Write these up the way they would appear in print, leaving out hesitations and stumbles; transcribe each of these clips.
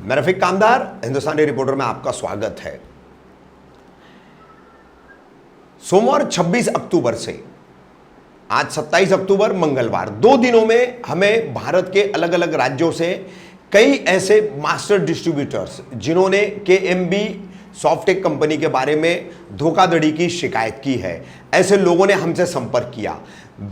मैं रफीक कामदार, हिंदुस्तानी रिपोर्टर में आपका स्वागत है। सोमवार 26 अक्टूबर से आज 27 अक्टूबर मंगलवार, 2 दिनों में हमें भारत के अलग अलग राज्यों से कई ऐसे मास्टर डिस्ट्रीब्यूटर्स जिन्होंने केएमबी सॉफ्टेक कंपनी के बारे में धोखाधड़ी की शिकायत की है, ऐसे लोगों ने हमसे संपर्क किया।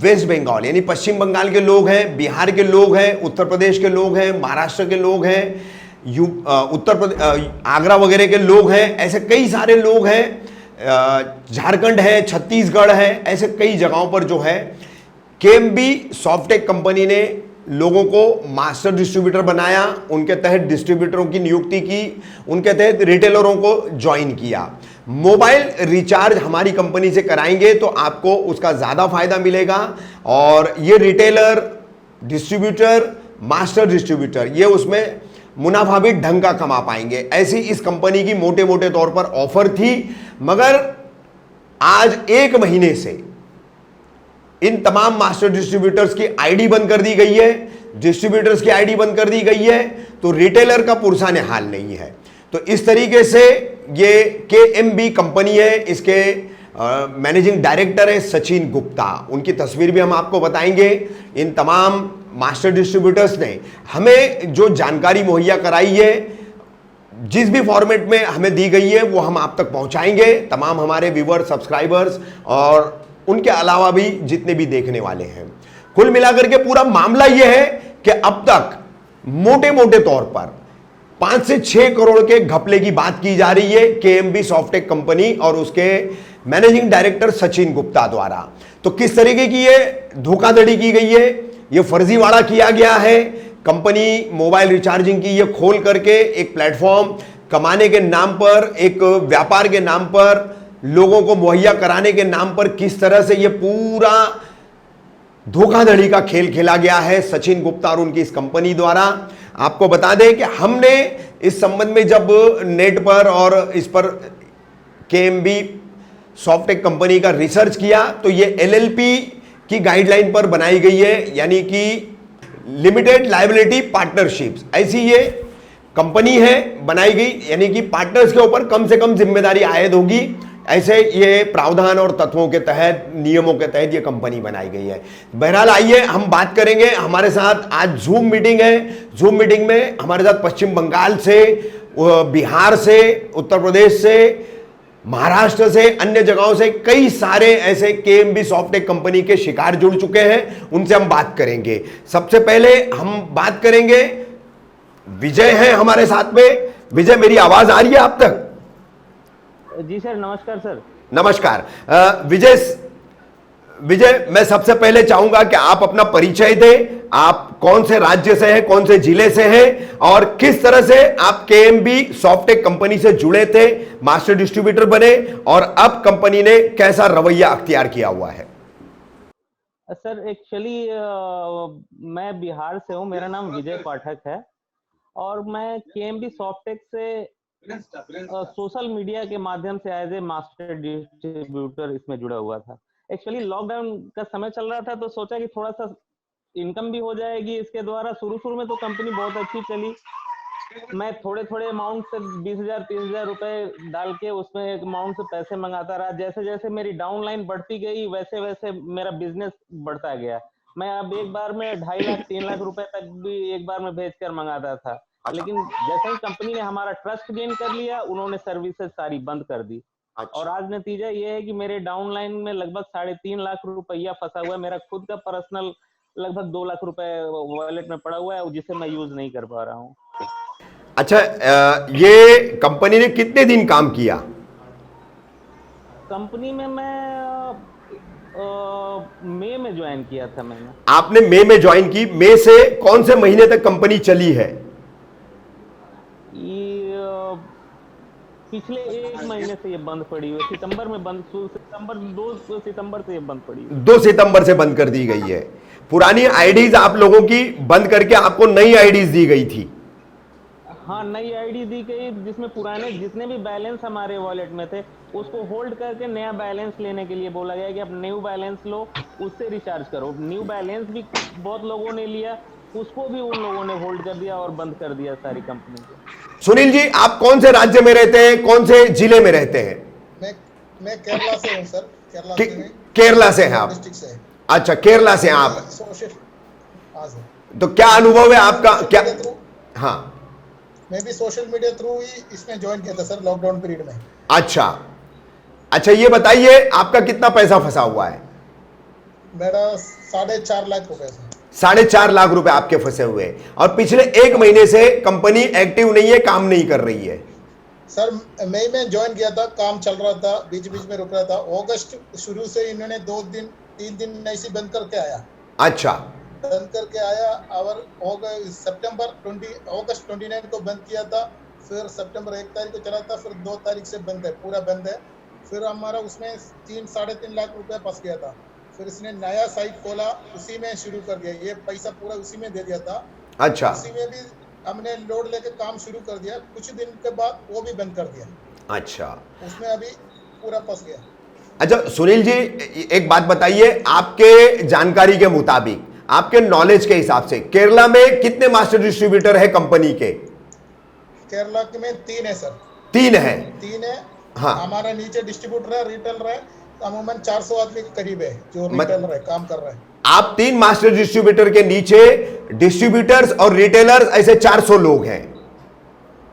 वेस्ट बंगाल यानी पश्चिम बंगाल के लोग हैं, बिहार के लोग हैं, उत्तर प्रदेश के लोग हैं, महाराष्ट्र के लोग हैं, उत्तर प्रदेश आगरा वगैरह के लोग हैं, ऐसे कई सारे लोग हैं, झारखंड है, छत्तीसगढ़ है, ऐसे कई जगहों पर जो है केएमबी सॉफ्टेक कंपनी ने लोगों को मास्टर डिस्ट्रीब्यूटर बनाया, उनके तहत डिस्ट्रीब्यूटरों की नियुक्ति की, उनके तहत रिटेलरों को ज्वाइन किया। मोबाइल रिचार्ज हमारी कंपनी से कराएंगे तो आपको उसका ज़्यादा फायदा मिलेगा और ये रिटेलर, डिस्ट्रीब्यूटर, मास्टर डिस्ट्रीब्यूटर ये उसमें मुनाफा भी ढंग का कमा पाएंगे। ऐसी इस कंपनी की मोटे मोटे तौर पर ऑफर थी, मगर आज 1 महीने से इन तमाम मास्टर डिस्ट्रीब्यूटर्स की आईडी बंद कर दी गई है, डिस्ट्रीब्यूटर्स की आईडी बंद कर दी गई है, तो रिटेलर का पुरसाने हाल नहीं है। तो इस तरीके से ये केएमबी कंपनी है, इसके मैनेजिंग डायरेक्टर है सचिन गुप्ता, उनकी तस्वीर भी हम आपको बताएंगे। इन तमाम मास्टर डिस्ट्रीब्यूटर्स ने हमें जो जानकारी मुहैया कराई है, जिस भी फॉर्मेट में हमें दी गई है वो हम आप तक पहुंचाएंगे, तमाम हमारे व्यूअर्स, सब्सक्राइबर्स और उनके अलावा भी जितने भी देखने वाले हैं। कुल मिलाकर के पूरा मामला यह है कि अब तक मोटे मोटे तौर पर 5 से 6 करोड़ के घपले की बात की जा रही है केएमबी सॉफ्टेक कंपनी और उसके मैनेजिंग डायरेक्टर सचिन गुप्ता द्वारा। तो किस तरीके की ये धोखाधड़ी की गई है, ये फर्जीवाड़ा किया गया है। कंपनी मोबाइल रिचार्जिंग की ये खोल करके एक प्लेटफॉर्म कमाने के नाम पर, एक व्यापार के नाम पर, लोगों को मुहैया कराने के नाम पर किस तरह से ये पूरा धोखाधड़ी का खेल खेला गया है सचिन गुप्ता और उनकी इस कंपनी द्वारा। आपको बता दें कि हमने इस संबंध में जब नेट पर और इस पर केएमबी सॉफ्टेक कंपनी का रिसर्च किया तो ये एलएलपी की गाइडलाइन पर बनाई गई है, यानी कि लिमिटेड लायबिलिटी पार्टनरशिप्स, ऐसी ये कंपनी है बनाई गई, यानी कि पार्टनर्स के ऊपर कम से कम जिम्मेदारी आयद होगी। ऐसे ये प्रावधान और तत्वों के तहत, नियमों के तहत ये कंपनी बनाई गई है। बहरहाल आइए हम बात करेंगे। हमारे साथ आज जूम मीटिंग है। जूम मीटिंग में हमारे साथ पश्चिम बंगाल से, बिहार से, उत्तर प्रदेश से, महाराष्ट्र से, अन्य जगहों से कई सारे ऐसे केएमबी सॉफ्टेक कंपनी के शिकार जुड़ चुके हैं, उनसे हम बात करेंगे। सबसे पहले हम बात करेंगे, विजय है हमारे साथ में। विजय, मेरी आवाज आ रही है आप तक? जी सर, नमस्कार सर। नमस्कार। विजय, मैं सबसे पहले चाहूंगा कि आप अपना परिचय दें। आप कौन से राज्य से हैं, कौन से जिले से हैं और किस तरह से आप केएमबी सॉफ्टेक कंपनी से जुड़े थे, मास्टर डिस्ट्रीब्यूटर बने और अब कंपनी ने कैसा रवैया अख्तियार किया हुआ है? सर एक्चुअली मैं बिहार से हूं, मेरा नाम विजय पाठक है और मैं केएमबी सॉफ्टेक से सोशल मीडिया के माध्यम से एज ए मास्टर डिस्ट्रीब्यूटर इसमें जुड़ा हुआ था। एक्चुअली लॉकडाउन का समय चल रहा था तो सोचा कि थोड़ा सा इनकम भी हो जाएगी इसके द्वारा। शुरू में तो कंपनी बहुत अच्छी चली। मैं थोड़े थोड़े अमाउंट से 20,000 30,000 रुपए डाल के उसमें एक अमाउंट से पैसे मंगाता रहा। जैसे जैसे मेरी डाउनलाइन बढ़ती गई वैसे वैसे मेरा बिजनेस बढ़ता गया। मैं अब एक बार में 2.5 लाख 3 लाख रुपए तक भी एक बार में भेजकर मंगाता था। लेकिन जैसे ही कंपनी ने हमारा ट्रस्ट गेन कर लिया, उन्होंने सर्विसेज सारी बंद कर दी। और आज नतीजा ये है कि मेरे डाउनलाइन में लगभग 3.5 लाख रुपया फंसा हुआ है। मेरा खुद का पर्सनल लगभग 2 लाख रुपए वॉलेट में पड़ा हुआ है जिसे मैं यूज नहीं कर पा रहा हूँ। अच्छा, ये कंपनी ने कितने दिन काम किया? कंपनी में मैं मई में ज्वाइन किया था मैंने। आपने मई में ज्वाइन की। मई से कौन से महीने तक कंपनी चली है? पिछले 1 महीने से ये बंद पड़ी हुई। सितंबर में बंद, 2 सितंबर से ये बंद पड़ी हुई। 2 सितंबर से बंद कर दी गई है। पुरानी आईडीज आप लोगों की बंद करके आपको नई आईडीज दी गई थी? हाँ, नई आईडी दी गई जिसमें पुराने जितने भी बैलेंस हमारे वॉलेट में थे उसको होल्ड करके नया बैलेंस लेने के लिए बोला गया कि आप न्यू बैलेंस लो, उससे रिचार्ज करो। न्यू बैलेंस भी बहुत लोगों ने लिया, उसको भी उन लोगों ने होल्ड कर दिया और बंद कर दिया सारी कंपनी को। सुनील जी, आप कौन से राज्य में रहते हैं, कौन से जिले में रहते हैं? मैं केरला से हूँ सर। केरला के, से नहीं, केरला से हैं आप? डिस्ट्रिक्ट से है। अच्छा, केरला से हैं आप। सोशल, हाँ सर। तो क्या अनुभव है आपका? सोशल क्या? मीडिया थ्रू, हाँ। मैं भी सोशल मीडिया थ्रू ही इसमें ज्वाइन किया था सर, लॉकडाउन पीरियड में। अच्छा अच्छा, ये बताइए आपका कितना पैसा फंसा हुआ है? मेरा 4.5 लाख रुपए सर। 4.5 लाख रुपए आपके फंसे हुए हैं और पिछले 1 महीने से कंपनी एक्टिव नहीं है, काम नहीं कर रही है। सर मई में ज्वाइन किया था, काम चल रहा था, बीच बीच में रुक रहा था। अगस्त शुरू से इन्होंने 2 दिन 3 दिन ऐसी बंद करके आया। अच्छा। बंद करके आया और अगस्त 29 को बंद किया था। फिर सितंबर 1 तारीख को चला था, फिर 2 तारीख से बंद है, पूरा बंद है। फिर हमारा उसमें 3-3.5 लाख रुपया फंस गया था। फिर इसने नया साइट खोला, उसी में शुरू कर दिया, ये पैसा पूरा उसी में दे दिया था। अच्छा उसी में भी हमने लोड लेके काम शुरू कर दिया, कुछ दिन के बाद वो भी बंद कर दिया। अच्छा उसमें अभी पूरा फंस गया। अच्छा सुनील जी, एक बात बताइए, आपके जानकारी के मुताबिक, आपके नॉलेज के हिसाब से केरला में कितने मास्टर डिस्ट्रीब्यूटर है कंपनी के? केरला के में 3 है सर। 3 है? 3 है। हाँ। हमारा नीचे डिस्ट्रीब्यूटर है, रिटेलर है, अमूमन 400 आदमी के करीब है जो रिटेलर है, काम कर रहा है। आप 3 मास्टर डिस्ट्रीब्यूटर के नीचे डिस्ट्रीब्यूटर्स और रिटेलर्स, ऐसे 400 लोग हैं,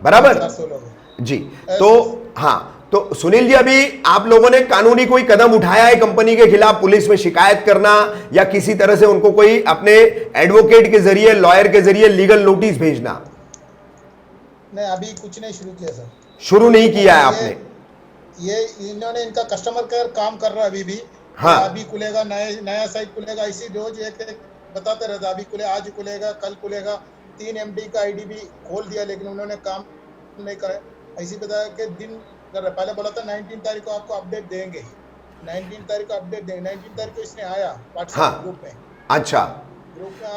बराबर? 400 लोग हैं। जी। तो हाँ, तो सुनील जी, अभी आप लोगों ने कानूनी कोई कदम उठाया है कंपनी के खिलाफ? पुलिस में शिकायत करना या किसी तरह से उनको कोई अपने एडवोकेट के जरिए, लॉयर के जरिए लीगल नोटिस भेजना? नहीं, अभी कुछ नहीं शुरू किया सर। शुरू नहीं किया है आपने? ये इन्होंने, इनका कस्टमर केयर काम कर रहा है अभी भी। हाँ। अभी खुलेगा, नया साइट खुलेगा, इसी रोज एक बताते रहता, अभी खुले, आज खुलेगा, कल खुलेगा। 3 MD का ID भी खोल दिया, लेकिन उन्होंने काम नहीं करा। ऐसी बताया कि दिन कर रहा, पहले बोला था 19 तारीख को आपको अपडेट देंगे, 19 तारीख को अपडेट देंगे। 19 तारीख को इसने आया व्हाट्सएप ग्रुप में। अच्छा। ग्रुप में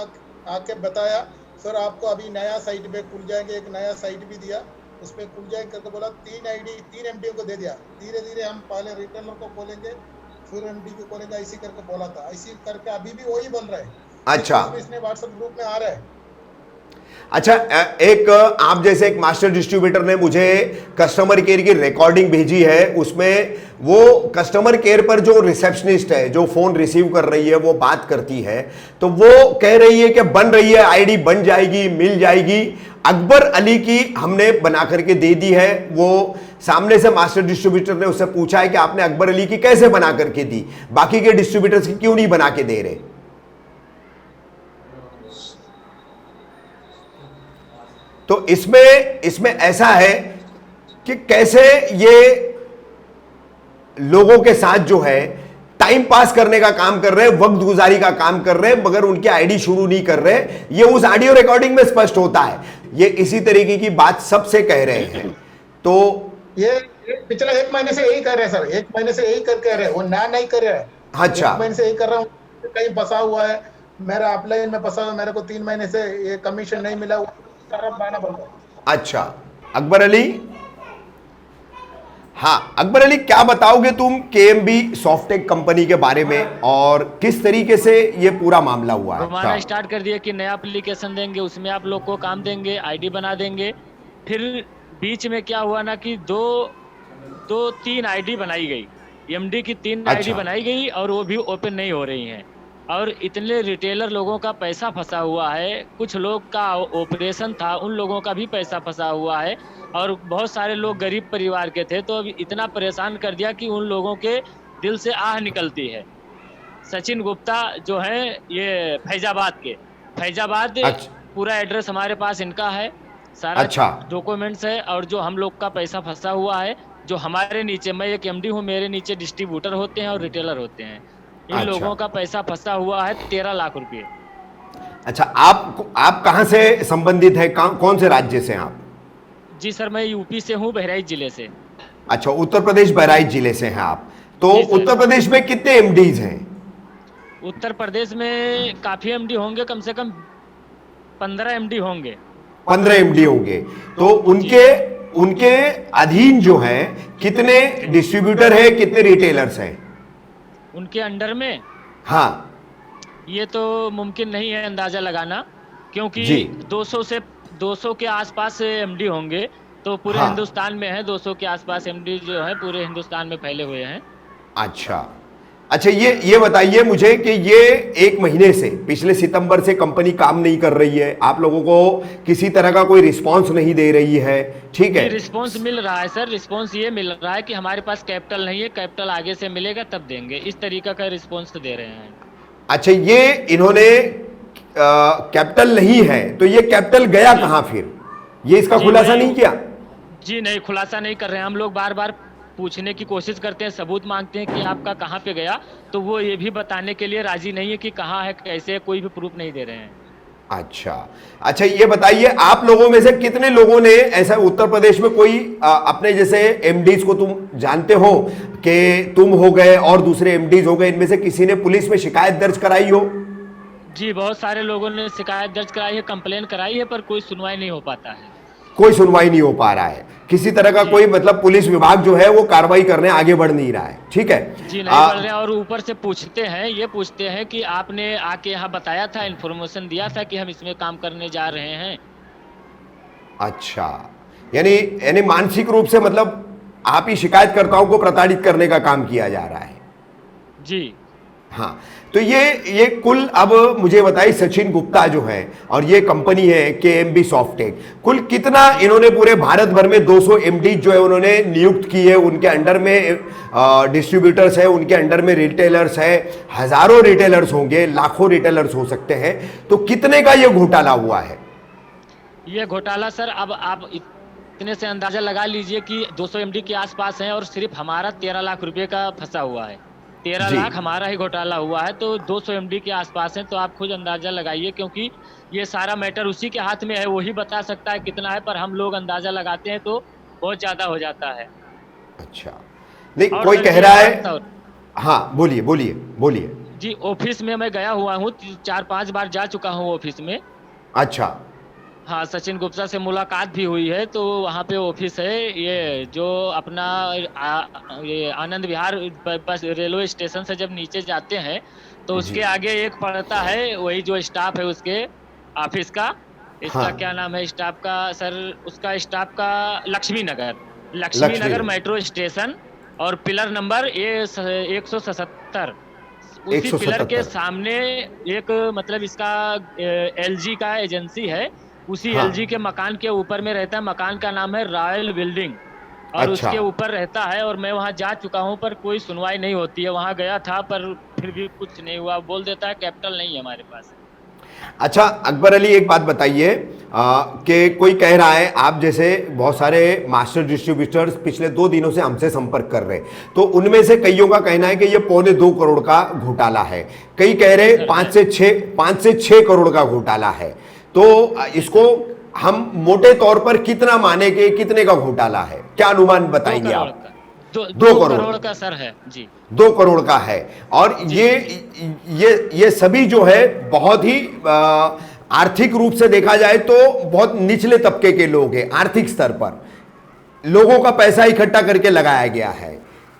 आके बताया, फिर आपको अभी नया साइट पे खुल जाएंगे, एक नया साइट भी दिया, उसमें खुल जाएंगे करके बोला। 3 MD को दे दिया। धीरे धीरे हम पहले रिटेलर को खोलेंगे, फिर MD को खोलेंगे, ऐसी करके बोला था। ऐसी करके अभी भी वही बन रहा है। अच्छा। इसमें व्हाट्सएप ग्रुप में आ रहा है। अच्छा, एक आप जैसे एक मास्टर डिस्ट्रीब्यूटर ने मुझे कस्टमर केयर की रिकॉर्डिंग भेजी है, उसमें वो कस्टमर केयर पर जो रिसेप्शनिस्ट है, जो फोन रिसीव कर रही है, वो बात करती है, तो वो कह रही है कि बन रही है, आईडी बन जाएगी, मिल जाएगी। अकबर अली की हमने बना करके दे दी है। वो सामने से मास्टर डिस्ट्रीब्यूटर ने उससे पूछा है कि आपने अकबर अली की कैसे बना करके दी, बाकी के डिस्ट्रीब्यूटर्स की क्यों नहीं बना के दे रहे? तो इसमें ऐसा है कि कैसे ये लोगों के साथ जो है टाइम पास करने का काम कर रहे हैं, वक्त गुजारी का काम कर रहे हैं, मगर उनके आईडी शुरू नहीं कर रहे। ये उस ऑडियो रिकॉर्डिंग में स्पष्ट होता है। ये इसी तरीके की बात सबसे कह रहे हैं। तो ये पिछले 1 महीने से यही कर रहे हैं सर, 1 महीने से यही कर रहे हैं, वो नहीं कर रहे हैं। अच्छा। 1 महीने से यही कर रहा हूँ, कहीं फंसा हुआ है, मेरा अपलाइन में फंसा हुआ, मेरे को 3 महीने से ये कमीशन नहीं मिला, बहाना बोल रहा है। अच्छा, अकबर अली, हाँ अकबर अली, क्या बताओगे तुम KMB सॉफ्टेक कंपनी के बारे में और किस तरीके से ये पूरा मामला हुआ है? हमारा स्टार्ट कर दिया कि नया एप्लीकेशन देंगे, उसमें आप लोग को काम देंगे, आईडी बना देंगे। फिर बीच में क्या हुआ ना कि 3 आईडी बनाई गई, MD की 3 आईडी बनाई गई और वो भी ओपन नहीं हो रही हैं। और इतने रिटेलर लोगों का पैसा फंसा हुआ है, कुछ लोग का ऑपरेशन था, उन लोगों का भी पैसा फंसा हुआ है, और बहुत सारे लोग गरीब परिवार के थे। तो अभी इतना परेशान कर दिया कि उन लोगों के दिल से आह निकलती है। सचिन गुप्ता जो है, ये फैजाबाद के, फैजाबाद पूरा एड्रेस हमारे पास इनका है, सारा डॉक्यूमेंट्स है। और जो हम लोग का पैसा फंसा हुआ है, जो हमारे नीचे, मैं एक MD हूँ, मेरे नीचे डिस्ट्रीब्यूटर होते हैं और रिटेलर होते हैं, इन लोगों का पैसा फंसा हुआ है 13 लाख रुपए। अच्छा, आप कहां से संबंधित है, कौन से राज्य से हैं आप? जी सर, मैं यूपी से हूँ, बहराइच जिले से। अच्छा, उत्तर प्रदेश बहराइच जिले से हैं आप। तो उत्तर प्रदेश में कितने MDs हैं? उत्तर प्रदेश में काफी MD होंगे, कम से कम 15 MD होंगे। 15 MD होंगे। तो उनके अधीन जो है कितने डिस्ट्रीब्यूटर है, कितने रिटेलर्स हैं उनके अंडर में? हाँ, ये तो मुमकिन नहीं है अंदाजा लगाना, क्योंकि 200 से 200 के आसपास एमडी होंगे, तो पूरे हाँ। हिंदुस्तान में है 200 के आसपास एमडी जो है पूरे हिंदुस्तान में फैले हुए हैं। अच्छा अच्छा, ये बताइए मुझे कि ये एक महीने से, पिछले सितंबर से कंपनी काम नहीं कर रही है, आप लोगों को किसी तरह का कोई रिस्पांस नहीं दे रही है, ठीक है? रिस्पांस मिल रहा है सर, रिस्पांस ये मिल रहा है कि हमारे पास कैपिटल नहीं है, कैपिटल आगे से मिलेगा तब देंगे, इस तरीका का रिस्पांस दे रहे हैं। अच्छा, ये इन्होंने कैपिटल नहीं है, तो ये कैपिटल गया कहां फिर? ये इसका खुलासा नहीं किया? जी नहीं, खुलासा नहीं कर रहे हैं। हम लोग बार बार पूछने की कोशिश करते हैं, सबूत मांगते हैं कि आपका कहाँ पे गया, तो वो ये भी बताने के लिए राजी नहीं है कि कहाँ है, कैसे है, कोई भी प्रूफ नहीं दे रहे हैं। अच्छा अच्छा, ये बताइए आप लोगों में से कितने लोगों ने ऐसा, उत्तर प्रदेश में कोई अपने जैसे एमडीज को तुम जानते हो कि तुम हो गए और दूसरे एमडीज हो गए, इनमें से किसी ने पुलिस में शिकायत दर्ज कराई हो? जी बहुत सारे लोगों ने शिकायत दर्ज कराई है, कंप्लेन कराई है, पर कोई सुनवाई नहीं हो पाता है। कोई सुनवाई नहीं हो पा रहा है, किसी तरह का कोई, मतलब पुलिस विभाग जो है वो कार्रवाई करने आगे बढ़ नहीं रहा है, ठीक है? जी नहीं बढ़ रहे हैं, और ऊपर से पूछते हैं, ये पूछते हैं कि आपने आके यहाँ बताया था, इन्फॉर्मेशन दिया था कि हम इसमें काम करने जा रहे हैं। अच्छा, यानी यानी मानसिक रूप से, मतलब आप ही शिकायतकर्ताओं को प्रताड़ित करने का काम किया जा रहा है। जी हाँ, तो ये कुल, अब मुझे बताइए, सचिन गुप्ता जो है और ये कंपनी है केएमबी सॉफ्टेक, कुल कितना इन्होंने पूरे भारत भर में 200 एमडी जो है उन्होंने नियुक्त किए, उनके अंडर में डिस्ट्रीब्यूटर्स है, उनके अंडर में रिटेलर्स है, हजारों रिटेलर्स होंगे, लाखों रिटेलर्स हो सकते हैं, तो कितने का ये घोटाला हुआ है? ये घोटाला सर, अब आप इतने से अंदाजा लगा लीजिए कि 200 एमडी के आसपास हैं, और सिर्फ हमारा 13 लाख रुपए का फंसा हुआ है। 13 जी। लाख हमारा ही घोटाला हुआ है, तो 200 एमडी के आसपास है, तो आप खुद अंदाजा लगाइए, क्योंकि ये सारा मैटर उसी के हाथ में है, वही बता सकता है कितना है, पर हम लोग अंदाजा लगाते हैं तो बहुत ज्यादा हो जाता है। अच्छा, नहीं और कोई सर कह ये रहा बात है, तो, हाँ बोलिए बोलिए बोलिए। जी ऑफिस में मैं गया हुआ हूँ, 4-5 बार जा चुका हूँ ऑफिस में। अच्छा। हाँ, सचिन गुप्ता से मुलाकात भी हुई है, तो वहाँ पे ऑफिस है, ये जो अपना ये आनंद विहार बस रेलवे स्टेशन से जब नीचे जाते हैं तो उसके जी। आगे एक पड़ता है, वही जो स्टाफ है उसके ऑफिस का, इसका हाँ। क्या नाम है स्टाफ का सर, उसका स्टाफ का लक्ष्मी नगर मेट्रो स्टेशन, और पिलर नंबर ये 177, उसी पिलर के 177। सामने एक, मतलब इसका एलजी का एजेंसी है, उसी हाँ। एलजी के मकान के ऊपर में रहता है। मकान का नाम है रॉयल बिल्डिंग, और अच्छा। उसके ऊपर रहता है, और मैं वहां जा चुका हूं, पर कोई सुनवाई नहीं होती है। वहां गया था पर फिर भी कुछ नहीं हुआ, बोल देता है कैपिटल नहीं है हमारे पास। अच्छा अकबर अली, एक बात बताइए कि कोई कह रहा है, आप जैसे बहुत सारे मास्टर डिस्ट्रीब्यूटर्स पिछले 2 दिनों से हमसे संपर्क कर रहे हैं, तो उनमें से कईयों का कहना है कि ये 2.25 करोड़ का घोटाला है, कई कह रहे 5 से 6 करोड़ का घोटाला है, तो इसको हम मोटे तौर पर कितना माने कि कितने का घोटाला है, क्या अनुमान बताएंगे आप? 2 करोड़ का सर है जी, 2 करोड़ का है। और ये सभी जो है बहुत ही आर्थिक रूप से देखा जाए तो बहुत निचले तबके के लोग हैं, आर्थिक स्तर पर लोगों का पैसा इकट्ठा करके लगाया गया है,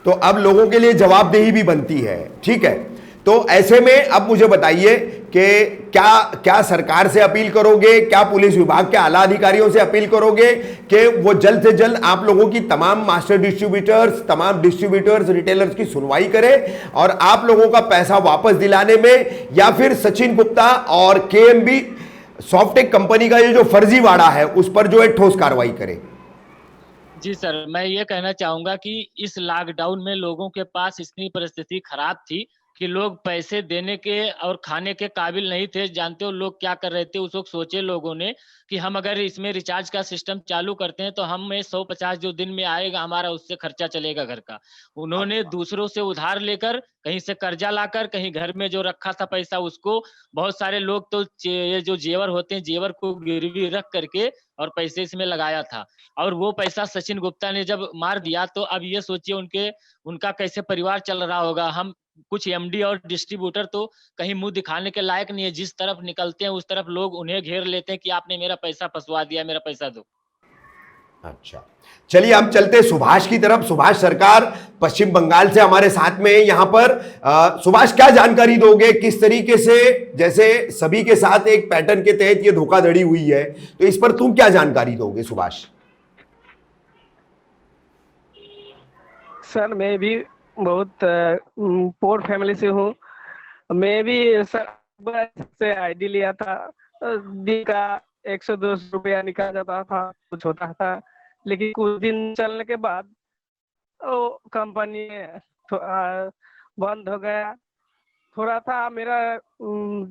तो अब लोगों के लिए जवाबदेही भी बनती है, ठीक है? तो ऐसे में अब मुझे बताइए कि क्या सरकार से अपील करोगे, क्या पुलिस विभाग के आला अधिकारियों से अपील करोगे कि वो जल्द से जल्द आप लोगों की तमाम मास्टर डिस्ट्रीब्यूटर्स, तमाम डिस्ट्रीब्यूटर्स, रिटेलर्स की सुनवाई करें और आप लोगों का पैसा वापस दिलाने में, या फिर सचिन गुप्ता और केएमबी सॉफ्टेक कंपनी का ये जो फर्जीवाड़ा है उस पर जो है ठोस कार्रवाई करे? जी सर, मैं ये कहना चाहूंगा कि इस लॉकडाउन में लोगों के पास इतनी परिस्थिति खराब थी कि लोग पैसे देने के और खाने के काबिल नहीं थे। जानते हो लोग क्या कर रहे थे उस वक्त? सोचे लोगों ने कि हम अगर इसमें रिचार्ज का सिस्टम चालू करते हैं तो हमें 150 जो दिन में आएगा हमारा, उससे खर्चा चलेगा घर का। उन्होंने दूसरों से उधार लेकर, कहीं से कर्जा लाकर, कहीं घर में जो रखा था पैसा उसको, बहुत सारे लोग तो ये जो जेवर होते हैं, जेवर को गिरवी रख करके और पैसे इसमें लगाया था, और वो पैसा सचिन गुप्ता ने जब मार दिया तो अब ये सोचिए उनका कैसे परिवार चल रहा होगा। हम कुछ एमडी और डिस्ट्रीब्यूटर तो कहीं मुंह दिखाने के लायक नहीं है, जिस तरफ निकलते हैं उस तरफ लोग उन्हें घेर लेते हैं कि आपने मेरा पैसा फंसवा दिया, मेरा पैसा दो। अच्छा, चलिए हम चलते सुभाष की तरफ। सुभाष सरकार पश्चिम बंगाल से हमारे साथ में यहां पर। सुभाष, क्या जानकारी दोगे किस तरीके से, जैसे सभी के साथ एक पैटर्न के तहत ये धोखाधड़ी हुई है, तो इस पर तुम क्या जानकारी दोगे सुभाष? सर मैं भी बहुत पोर फैमिली से हूँ। मैं भी सर से आईडी लिया था, दिन का 100-200 रुपया निकाल जाता था, कुछ होता था। लेकिन कुछ दिन चलने के बाद वो कंपनी बंद हो गया। थोड़ा था मेरा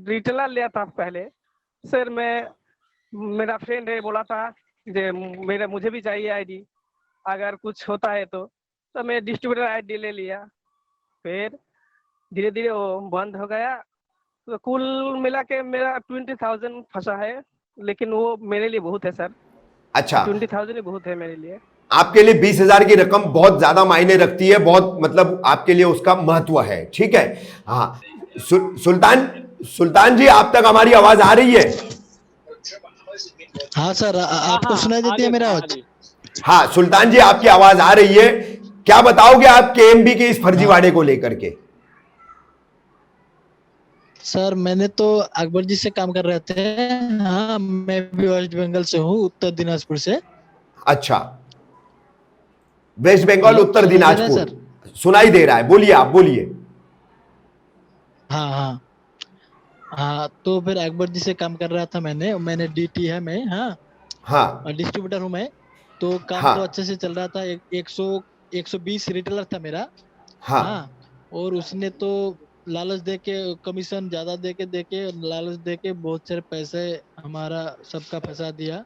रिटेलर लिया था पहले। सर मेरा फ्रेंड है, बोला था जे मुझे भी चाहिए आईडी, अगर कुछ होता है तो मैं डिस्ट्रीब्यूटर आईडी ले लिया। फिर धीरे धीरे वो बंद हो गया। तो कुल मिला के मेरा 20,000 फंसा है, लेकिन वो मेरे लिए बहुत है सर। अच्छा, 20,000 ही बहुत है मेरे लिए। आपके लिए 20,000 की रकम बहुत ज्यादा मायने रखती है, बहुत मतलब आपके लिए उसका महत्व है, ठीक है। हाँ, सुल्तान जी, आप तक हमारी आवाज आ रही है? हाँ सर, आपको सुनाई देती है मेरा आवाज? हाँ सुल्तान जी, आपकी आवाज आ रही है। क्या बताओगे आप केएमबी के इस फर्जीवाड़े को लेकर के? सर मैंने तो अकबर जी से काम कर रहे थे। हाँ, मैं भी वेस्ट बंगाल से हूँ, उत्तर दिनाजपुर से। अच्छा, वेस्ट बंगाल, उत्तर सुनाई दे रहा है दिनाजपुर, सर? सुनाई दे रहा है, बोलिए, आप बोलिए। हाँ हाँ हाँ, तो फिर अकबर जी से काम कर रहा था मैंने डीटी है मैं। हाँ, हाँ डिस्ट्रीब्यूटर हूँ मैं। तो काम हाँ तो अच्छे से चल रहा था। 120 रिटेलर था मेरा। हाँ हाँ, और उसने तो लालच दे के, कमीशन ज्यादा दे के लालच दे के बहुत सारे पैसे हमारा सबका फंसा दिया।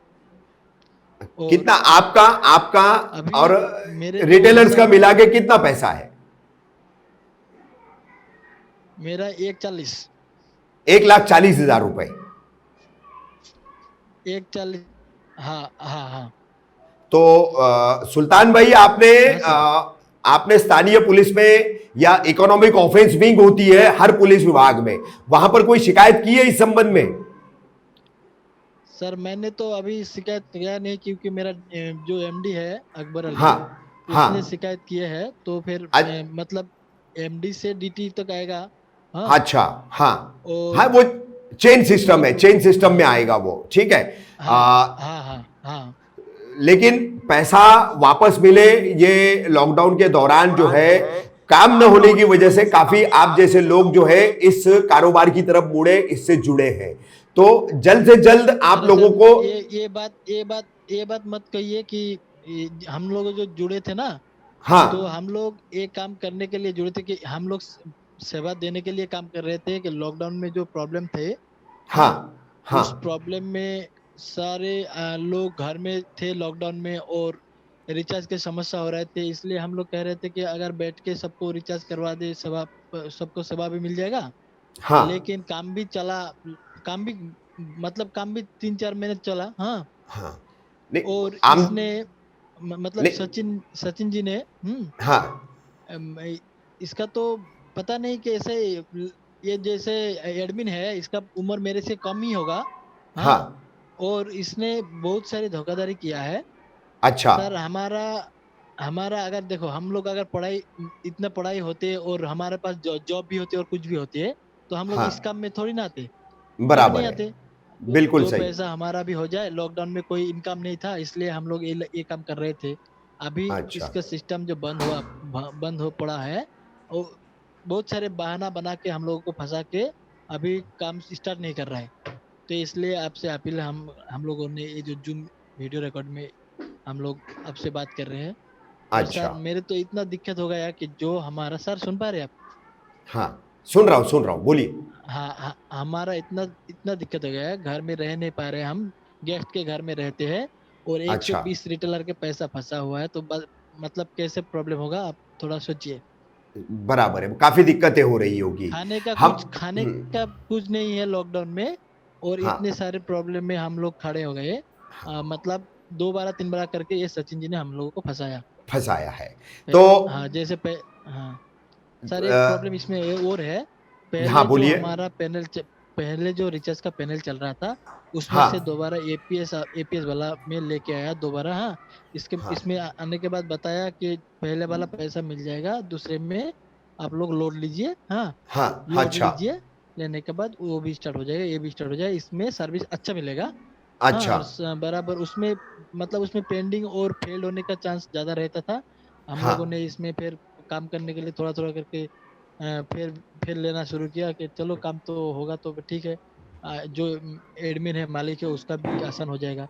और कितना आपका आपका अभी और मेरे रिटेलर्स का सर, मिला के कितना पैसा है? मेरा 140 1,40,000 रुपए। 140। हाँ हाँ हाँ तो सुल्तान भाई, आपने स्थानीय पुलिस में या इकोनॉमिक ऑफेंस विंग होती है हर पुलिस विभाग में, वहां पर कोई शिकायत की है इस संबंध में? सर, मैंने तो अभी शिकायत किया नहीं, क्योंकि मेरा जो एमडी है अकबर अली, हाँ हाँ, उसने शिकायत किए है। तो फिर मतलब एमडी से डीटी तक आएगा। हाँ, अच्छा, हाँ हाँ, और वो चेन सिस्टम है, चेन सिस्टम में आएगा वो, ठीक है। हाँ हाँ हाँ हाँ लेकिन पैसा वापस मिले, ये लॉकडाउन के दौरान जो है काम न होने की वजह से काफी आप जैसे लोग जो है इस कारोबार की तरफ मुड़े, इससे जुड़े हैं। तो जल्द से जल्द आप अरे लोगों सर, को ये बात मत कहिए कि हम लोग जो जुड़े थे ना, तो हाँ हम लोग एक काम करने के लिए जुड़े थे कि हम लोग सेवा देने के लिए काम कर रहे थे कि लॉकडाउन में जो प्रॉब्लम थे, हाँ हाँ उस प्रॉब्लम में सारे लोग घर में थे लॉकडाउन में, और रिचार्ज की समस्या हो रहे थे। इसलिए हम लोग कह रहे थे कि अगर बैठ के सबको रिचार्ज करवा दे, सबको सेवा भी मिल जाएगा। हाँ लेकिन काम भी चला, काम भी काम भी 3-4 महीने चला। हाँ, हाँ, नहीं और आम इसने मतलब नहीं, सचिन जी ने हाँ इसका तो पता नहीं कि ऐसे ये जैसे एडमिन है, इसका उम्र मेरे से कम ही होगा। हाँ, हाँ, और इसने बहुत सारी धोखाधड़ी किया है। अच्छा, सर हमारा हमारा अगर देखो, हम लोग अगर इतना पढ़ाई होते और हमारे पास जॉब भी होती और कुछ भी होती है, तो हम लोग हाँ, इस काम में थोड़ी ना आते, कभी बराबर नहीं है, आते। बिल्कुल दो सही, पैसा हमारा भी हो जाए। लॉकडाउन में कोई इनकम नहीं था, इसलिए हम लोग ये काम कर रहे थे। अभी अच्छा, इसका सिस्टम जो बंद हो पड़ा है, और बहुत सारे बहाना बना के हम लोगों को फंसा के अभी काम स्टार्ट नहीं कर रहा है। तो इसलिए आपसे अपील, हम लोगों ने ये जो जूम वीडियो रिकॉर्ड में हम लोग आपसे बात कर रहे हैं। और अच्छा, सर मेरे तो इतना दिक्कत हो गया कि जो हमारा, सर सुन पा रहे आप? हाँ सुन रहा हूँ, बोलिए। हाँ, हमारा इतना इतना दिक्कत हो गया है, घर में रह नहीं पा रहे हम, गेस्ट के घर में रहते हैं, और अच्छा, 120 रिटेलर के पैसा फंसा हुआ है। तो मतलब कैसे प्रॉब्लम होगा, आप थोड़ा सोचिए। बराबर है, काफी दिक्कतें हो रही होगी। हम खाने का कुछ नहीं है लॉकडाउन में, और हाँ इतने सारे प्रॉब्लम में हम लोग खड़े हो गए। मतलब 2 बार 3 बार करके ये सचिन जी ने हम लोगों को फंसाया है। तो हाँ, हाँ सर, एक प्रॉब्लम इसमें और है। हाँ पहले जो बोलिए। हमारा पहले जो रिचार्ज का पैनल चल रहा था उसमें हाँ से दोबारा एपीएस वाला में लेके आया दोबारा। हाँ, हाँ इसमें आने के बाद बताया कि पहले वाला पैसा मिल जाएगा, दूसरे में आप लोग लोड लीजिए। हाँ, हाँ हाँ, लोड अच्छा लीजिए, लेने के बाद वो भी स्टार्ट हो जाएगा, ये भी स्टार्ट हो जाएगा, इसमें सर्विस अच्छा मिलेगा। हाँ, अच्छा और बराबर उसमें मतलब उसमें पेंडिंग और फेल होने का चांस ज्यादा रहता था। हम हाँ। लोगों ने इसमें फिर काम करने के लिए थोड़ा थोड़ा करके फिर लेना शुरू किया कि चलो काम तो होगा तो ठीक है। जो एडमिन है, मालिक है, उसका भी आसान हो जाएगा।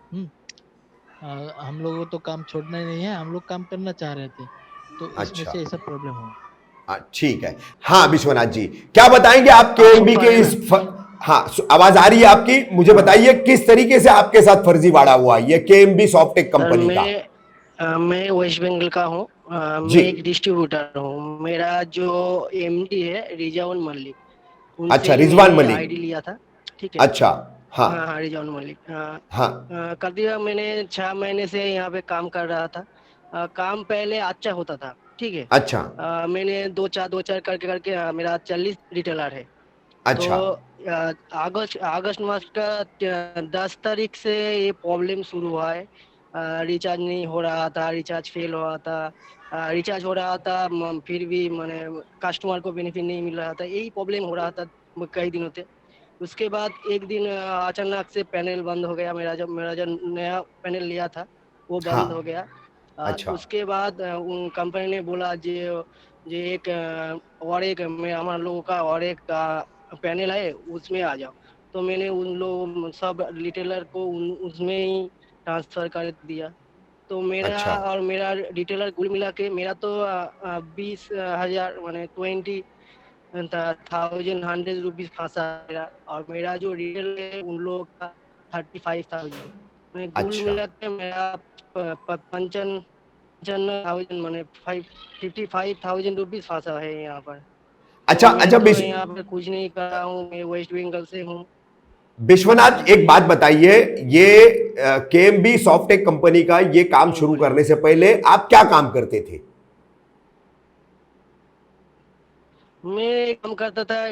हम लोगों को तो काम छोड़ना ही नहीं है, हम लोग काम करना चाह रहे थे, तो इसमें अच्छा से ऐसा प्रॉब्लम हुआ। ठीक है। हाँ विश्वनाथ जी, क्या बताएंगे आप केएमबी के हाँ आवाज आ रही है आपकी, मुझे बताइए किस तरीके से आपके साथ फर्जीवाड़ा हुआ ये केएमबी सॉफ्टेक सर कंपनी का। मैं वेस्ट बंगाल का हूँ। जी। मैं एक डिस्ट्रीब्यूटर हूँ। मेरा जो एमडी है रिजाउन मलिक, उनसे अच्छा, ही रिजवान मैंने मलिक। आईडी लिया था। ठीक है। अच्छा। हाँ हाँ हाँ, रिजाउन मलिक। हाँ। कर दिया मैंने। 6 महीने से यहाँ पे काम कर रहा था। काम पहले अच्छा होता था। ठीक है। अच्छा मैंने दो चार करके करके मेरा 40 रिटेलर है। तो अच्छा अगस्त मास का 10 तारीख से ये प्रॉब्लम शुरू हुआ है। रिचार्ज नहीं हो रहा था, रिचार्ज फेल हो रहा था। रिचार्ज हो रहा था फिर भी मैंने कस्टमर को बेनिफिट नहीं मिल रहा था, यही प्रॉब्लम हो रहा था कई दिनों से। उसके बाद एक दिन अचानक से पैनल बंद हो गया। मेरा जो नया पैनल लिया था वो हाँ। बंद हो गया। अच्छा उसके बाद उन कंपनी ने बोला जे एक और एक हमारे लोगों का और एक पैनल है, उसमें आ जाओ। तो मैंने उन लोग सब रिटेलर को उसमें ही ट्रांसफर कर दिया। तो अच्छा मेरा रिटेलर कुल मिला के मेरा तो 20,000 माने 20,100 रुपीज फंसा मेरा। और मेरा जो रिटेल है उन लोगों का 35,000। मैंने कुल अच्छा मिला के मेरा 55,000 माने 55,000 रुपीज फंसा है यहाँ पर। तो अच्छा मैं अच्छा तो यहाँ पे कुछ नहीं कर रहा हूँ, मैं वेस्ट बंगाल से हूँ। विश्वनाथ एक बात बताइए, ये केएमबी सॉफ्टेक कंपनी का ये काम शुरू बोलिए। करने से पहले आप क्या काम करते थे। मैं काम करता था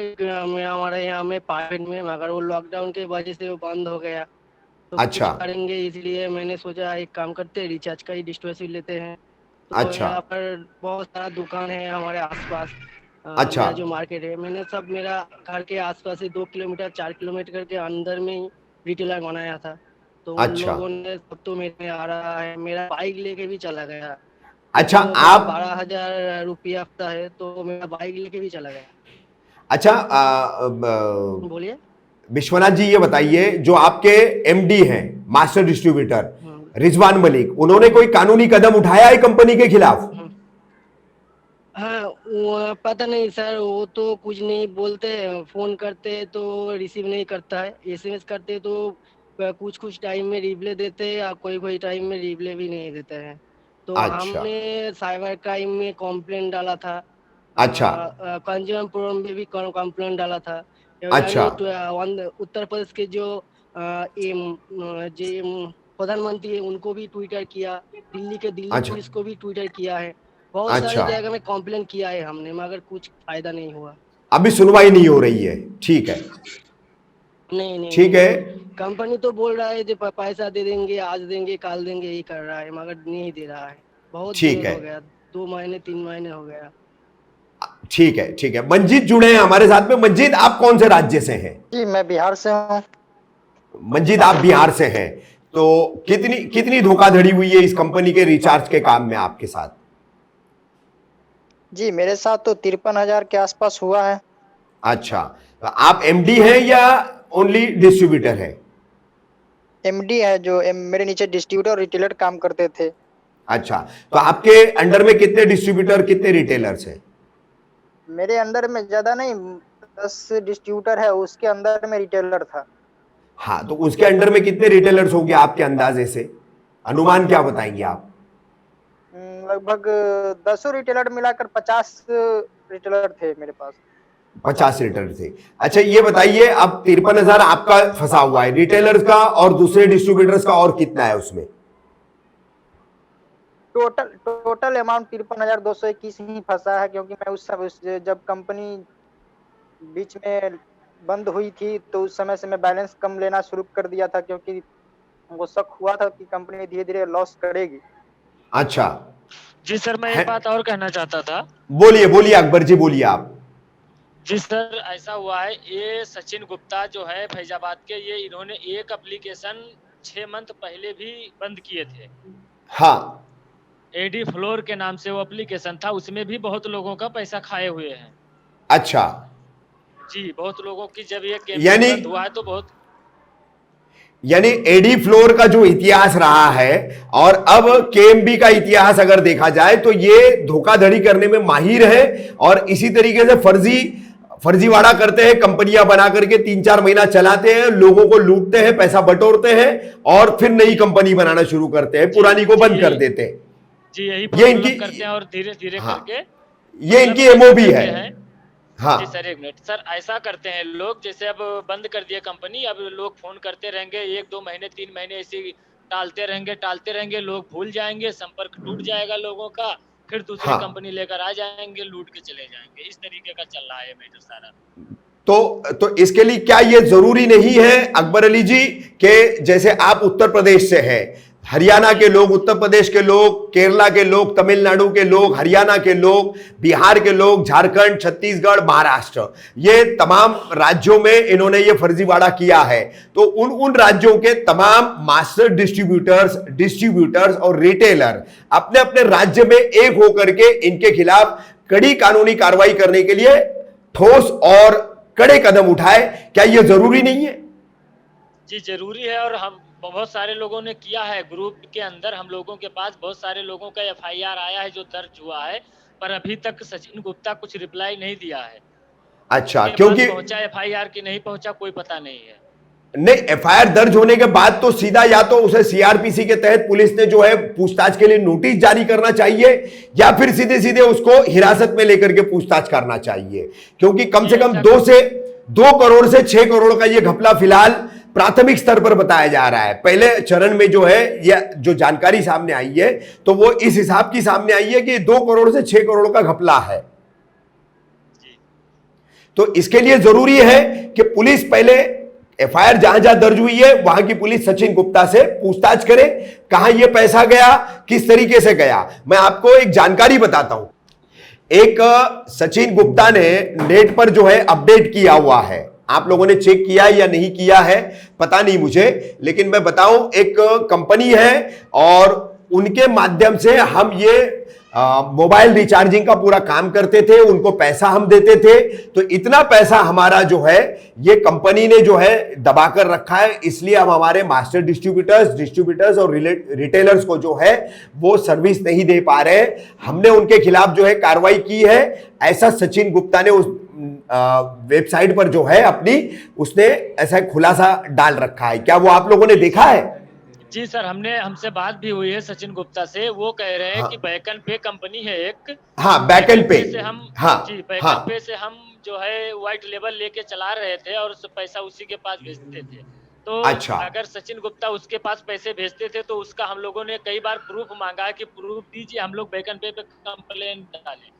मैं हमारे यहाँ में प्राइवेट में, मगर वो लॉकडाउन के वजह से वो बंद हो गया। तो कुछ अच्छा करेंगे इसलिए मैंने सोचा एक काम करते हैं, रिचार्ज का ही डिस्ट्रीब्यूटर लेते हैं। तो अच्छा यहाँ पर बहुत सारा दुकान है हमारे आसपास। अच्छा मेरा जो मार्केट है, मैंने सब मेरा घर के आसपास से 2 किलोमीटर 4 किलोमीटर के अंदर में ही रिटेलर बनाया था। तो उन अच्छा लोगों ने सब तो मेरे में आ रहा है, मेरा बाइक लेके भी चला गया। एक अच्छा तो मेरा आप 12,000 रुपया हफ्ता है, तो मेरा बाइक लेके भी चला गया। अच्छा बोलिए। विश्वनाथ जी ये बताइए, जो आपके एमडी हैं मास्टर डिस्ट्रीब्यूटर हम्म, रिजवान मलिक, उन्होंने कोई कानूनी कदम उठाया है कंपनी के खिलाफ। हम्म। हाँ, वो पता नहीं सर, वो तो कुछ नहीं बोलते। फोन करते तो रिसीव नहीं करता है, एसएमएस करते तो कुछ कुछ टाइम में रिप्लाई देते हैं, या कोई कोई टाइम में रिप्लाई भी नहीं देते हैं। तो अच्छा हमने साइबर क्राइम में कंप्लेंट डाला था। अच्छा कंज्यूमर फोरम में भी कंप्लेंट डाला था। अच्छा यानी उत्तर प्रदेश के जो प्रधानमंत्री है उनको भी ट्विटर किया, दिल्ली अच्छा पुलिस को भी ट्विटर किया है। बहुत सारी अच्छा जगह में कंप्लेन किया है हमने, मगर कुछ फायदा नहीं हुआ। अभी सुनवाई नहीं हो रही है। ठीक है नहीं नहीं ठीक नहीं। है कंपनी तो बोल रहा है जो पैसा दे देंगे, आज देंगे कल देंगे, यही कर रहा है, मगर नहीं दे रहा है। बहुत ठीक दिन है हो गया, 2 महीने 3 महीने हो गया। ठीक है ठीक है। मंजीत जुड़े हैं हमारे साथ में। मंजीत, आप कौन से राज्य से हैं। जी मैं बिहार से हूँ। मंजीत आप बिहार से हैं, तो कितनी कितनी धोखाधड़ी हुई है इस कंपनी के रिचार्ज के काम में आपके साथ। जी मेरे साथ तो 53,000 के आसपास हुआ है। अच्छा, तो आप एमडी हैं या ओनली डिस्ट्रीब्यूटर है। एमडी है, जो मेरे नीचे डिस्ट्रीब्यूटर और रिटेलर काम करते थे। अच्छा, तो आपके अंडर में कितने डिस्ट्रीब्यूटर कितने रिटेलर्स हैं। मेरे अंदर में ज्यादा नहीं, 10 डिस्ट्रीब्यूटर है, उसके अंदर में रिटेलर था। हाँ, तो उसके अंडर में कितने रिटेलर्स होंगे आपके अंदाजे से, अनुमान क्या बताएंगे आप। लगभग 10 रिटेलर मिलाकर 50 रिटेलर थे मेरे पास। 50 रिटेलर थे। अच्छा ये बताइए, अब 53,000 आपका फंसा हुआ है, रिटेलर्स का और दूसरे डिस्ट्रीब्यूटर्स का और कितना है उसमें। टोटल अमाउंट 53,221 ही फंसा है, क्योंकि मैं जब कंपनी बीच में बंद हुई थी तो उस समय से मैं बैलेंस कम लेना शुरू कर दिया था, क्योंकि हमको शक हुआ था कि कंपनी धीरे धीरे लॉस करेगी। अच्छा, जी सर, मैं है- एक बात और कहना चाहता था। बोलिए बोलिए अकबर जी, बोलिए आप। जी सर, ऐसा हुआ है, ये सचिन गुप्ता जो है फैजाबाद के, ये इन्होंने एक एप्लीकेशन 6 मंथ पहले भी बंद किए थे। हाँ, एडी फ्लोर के नाम से वो एप्लीकेशन था, उसमें भी बहुत लोगों का पैसा खाए हुए हैं। अच्छा, जी, बहुत लोगों की जब ये यानी कैंपेन बंद हुआ है तो बहुत। यानी एडी फ्लोर का जो इतिहास रहा है और अब केएमबी का इतिहास अगर देखा जाए तो ये धोखाधड़ी करने में माहिर है और इसी तरीके से फर्जीवाड़ा करते हैं, कंपनियां बना करके 3-4 महीना चलाते हैं, लोगों को लूटते हैं, पैसा बटोरते हैं और फिर नई कंपनी बनाना शुरू करते हैं, पुरानी को बंद कर देते हैं। जी, यही ये इनकी करते हैं और धीरे धीरे हाँ, करके ये इनकी एमओबी है। हाँ जी सर, एक मिनट सर, ऐसा करते हैं लोग, जैसे अब बंद कर दिया कंपनी, अब लोग फोन करते रहेंगे 1-2 महीने 3 महीने ऐसे टालते रहेंगे, लोग भूल जाएंगे, संपर्क टूट जाएगा लोगों का, फिर दूसरी हाँ, कंपनी लेकर आ जाएंगे, लूट के चले जाएंगे। इस तरीके का चल रहा है मैटर सारा। तो इसके लिए क्या ये जरूरी नहीं है अकबर अली जी कि जैसे आप उत्तर प्रदेश से हैं, हरियाणा के लोग, उत्तर प्रदेश के लोग, केरला के लोग, तमिलनाडु के लोग, हरियाणा के लोग, बिहार के लोग, झारखंड, छत्तीसगढ़, महाराष्ट्र, ये तमाम राज्यों में इन्होंने ये फर्जीवाड़ा किया है। तो उन राज्यों के तमाम मास्टर डिस्ट्रीब्यूटर्स और रिटेलर अपने अपने राज्य में एक होकर के इनके खिलाफ कड़ी कानूनी कार्रवाई करने के लिए ठोस और कड़े कदम उठाए। क्या यह जरूरी नहीं है? जी जरूरी है, और हम बहुत सारे लोगों ने किया है ग्रुप के अंदर, हम लोगों के पास बहुत सारे लोगों का एफआईआर आया है जो दर्ज हुआ है, पर अभी तक सचिन गुप्ता कुछ रिप्लाई नहीं दिया है। अच्छा, उनके क्योंकि पास पहुंचा एफआईआर की नहीं पहुंचा कोई पता नहीं है। नहीं, एफआईआर दर्ज होने के बाद तो सीधा या तो उसे सीआरपीसी के तहत पुलिस ने जो है पूछताछ के लिए नोटिस जारी करना चाहिए या फिर सीधे सीधे उसको हिरासत में लेकर के पूछताछ करना चाहिए, क्योंकि कम से कम 2 करोड़ से 6 करोड़ का यह घपला फिलहाल प्राथमिक स्तर पर बताया जा रहा है। पहले चरण में जो है यह जो जानकारी सामने आई है तो वो इस हिसाब की सामने आई है कि 2 करोड़ से 6 करोड़ का घपला है। तो इसके लिए जरूरी है कि पुलिस पहले एफआईआर जहां जहां दर्ज हुई है वहां की पुलिस सचिन गुप्ता से पूछताछ करे, कहां यह पैसा गया, किस तरीके से गया। मैं आपको एक जानकारी बताता हूं। एक सचिन गुप्ता ने नेट पर जो है अपडेट किया हुआ है, आप लोगों ने चेक किया या नहीं किया है पता नहीं मुझे, लेकिन मैं बताऊं, एक कंपनी है और उनके माध्यम से हम ये मोबाइल रिचार्जिंग का पूरा काम करते थे, उनको पैसा हम देते थे। तो इतना पैसा हमारा जो है ये कंपनी ने जो है दबाकर रखा है, इसलिए हम हमारे मास्टर डिस्ट्रीब्यूटर्स और रिटेलर्स को जो है वो सर्विस नहीं दे पा रहे। हमने उनके खिलाफ जो है कार्रवाई की है, ऐसा सचिन गुप्ता ने उस वेबसाइट पर जो है अपनी उसने ऐसा खुलासा डाल रखा है। क्या वो आप लोगों ने देखा है? जी सर, हमसे बात भी हुई है सचिन गुप्ता से, वो कह रहे हैं कि बैकन पे कंपनी है एक। हाँ, बैकन पे से हम जी बैकन पे से हम जो है व्हाइट लेबल लेके चला रहे थे और पैसा उसी के पास भेजते थे। तो अच्छा, अगर सचिन गुप्ता उसके पास पैसे भेजते थे तो उसका हम लोगों ने कई बार प्रूफ मांगा कि प्रूफ दीजिए, हम लोग बैकन पे कंप्लेन डालें,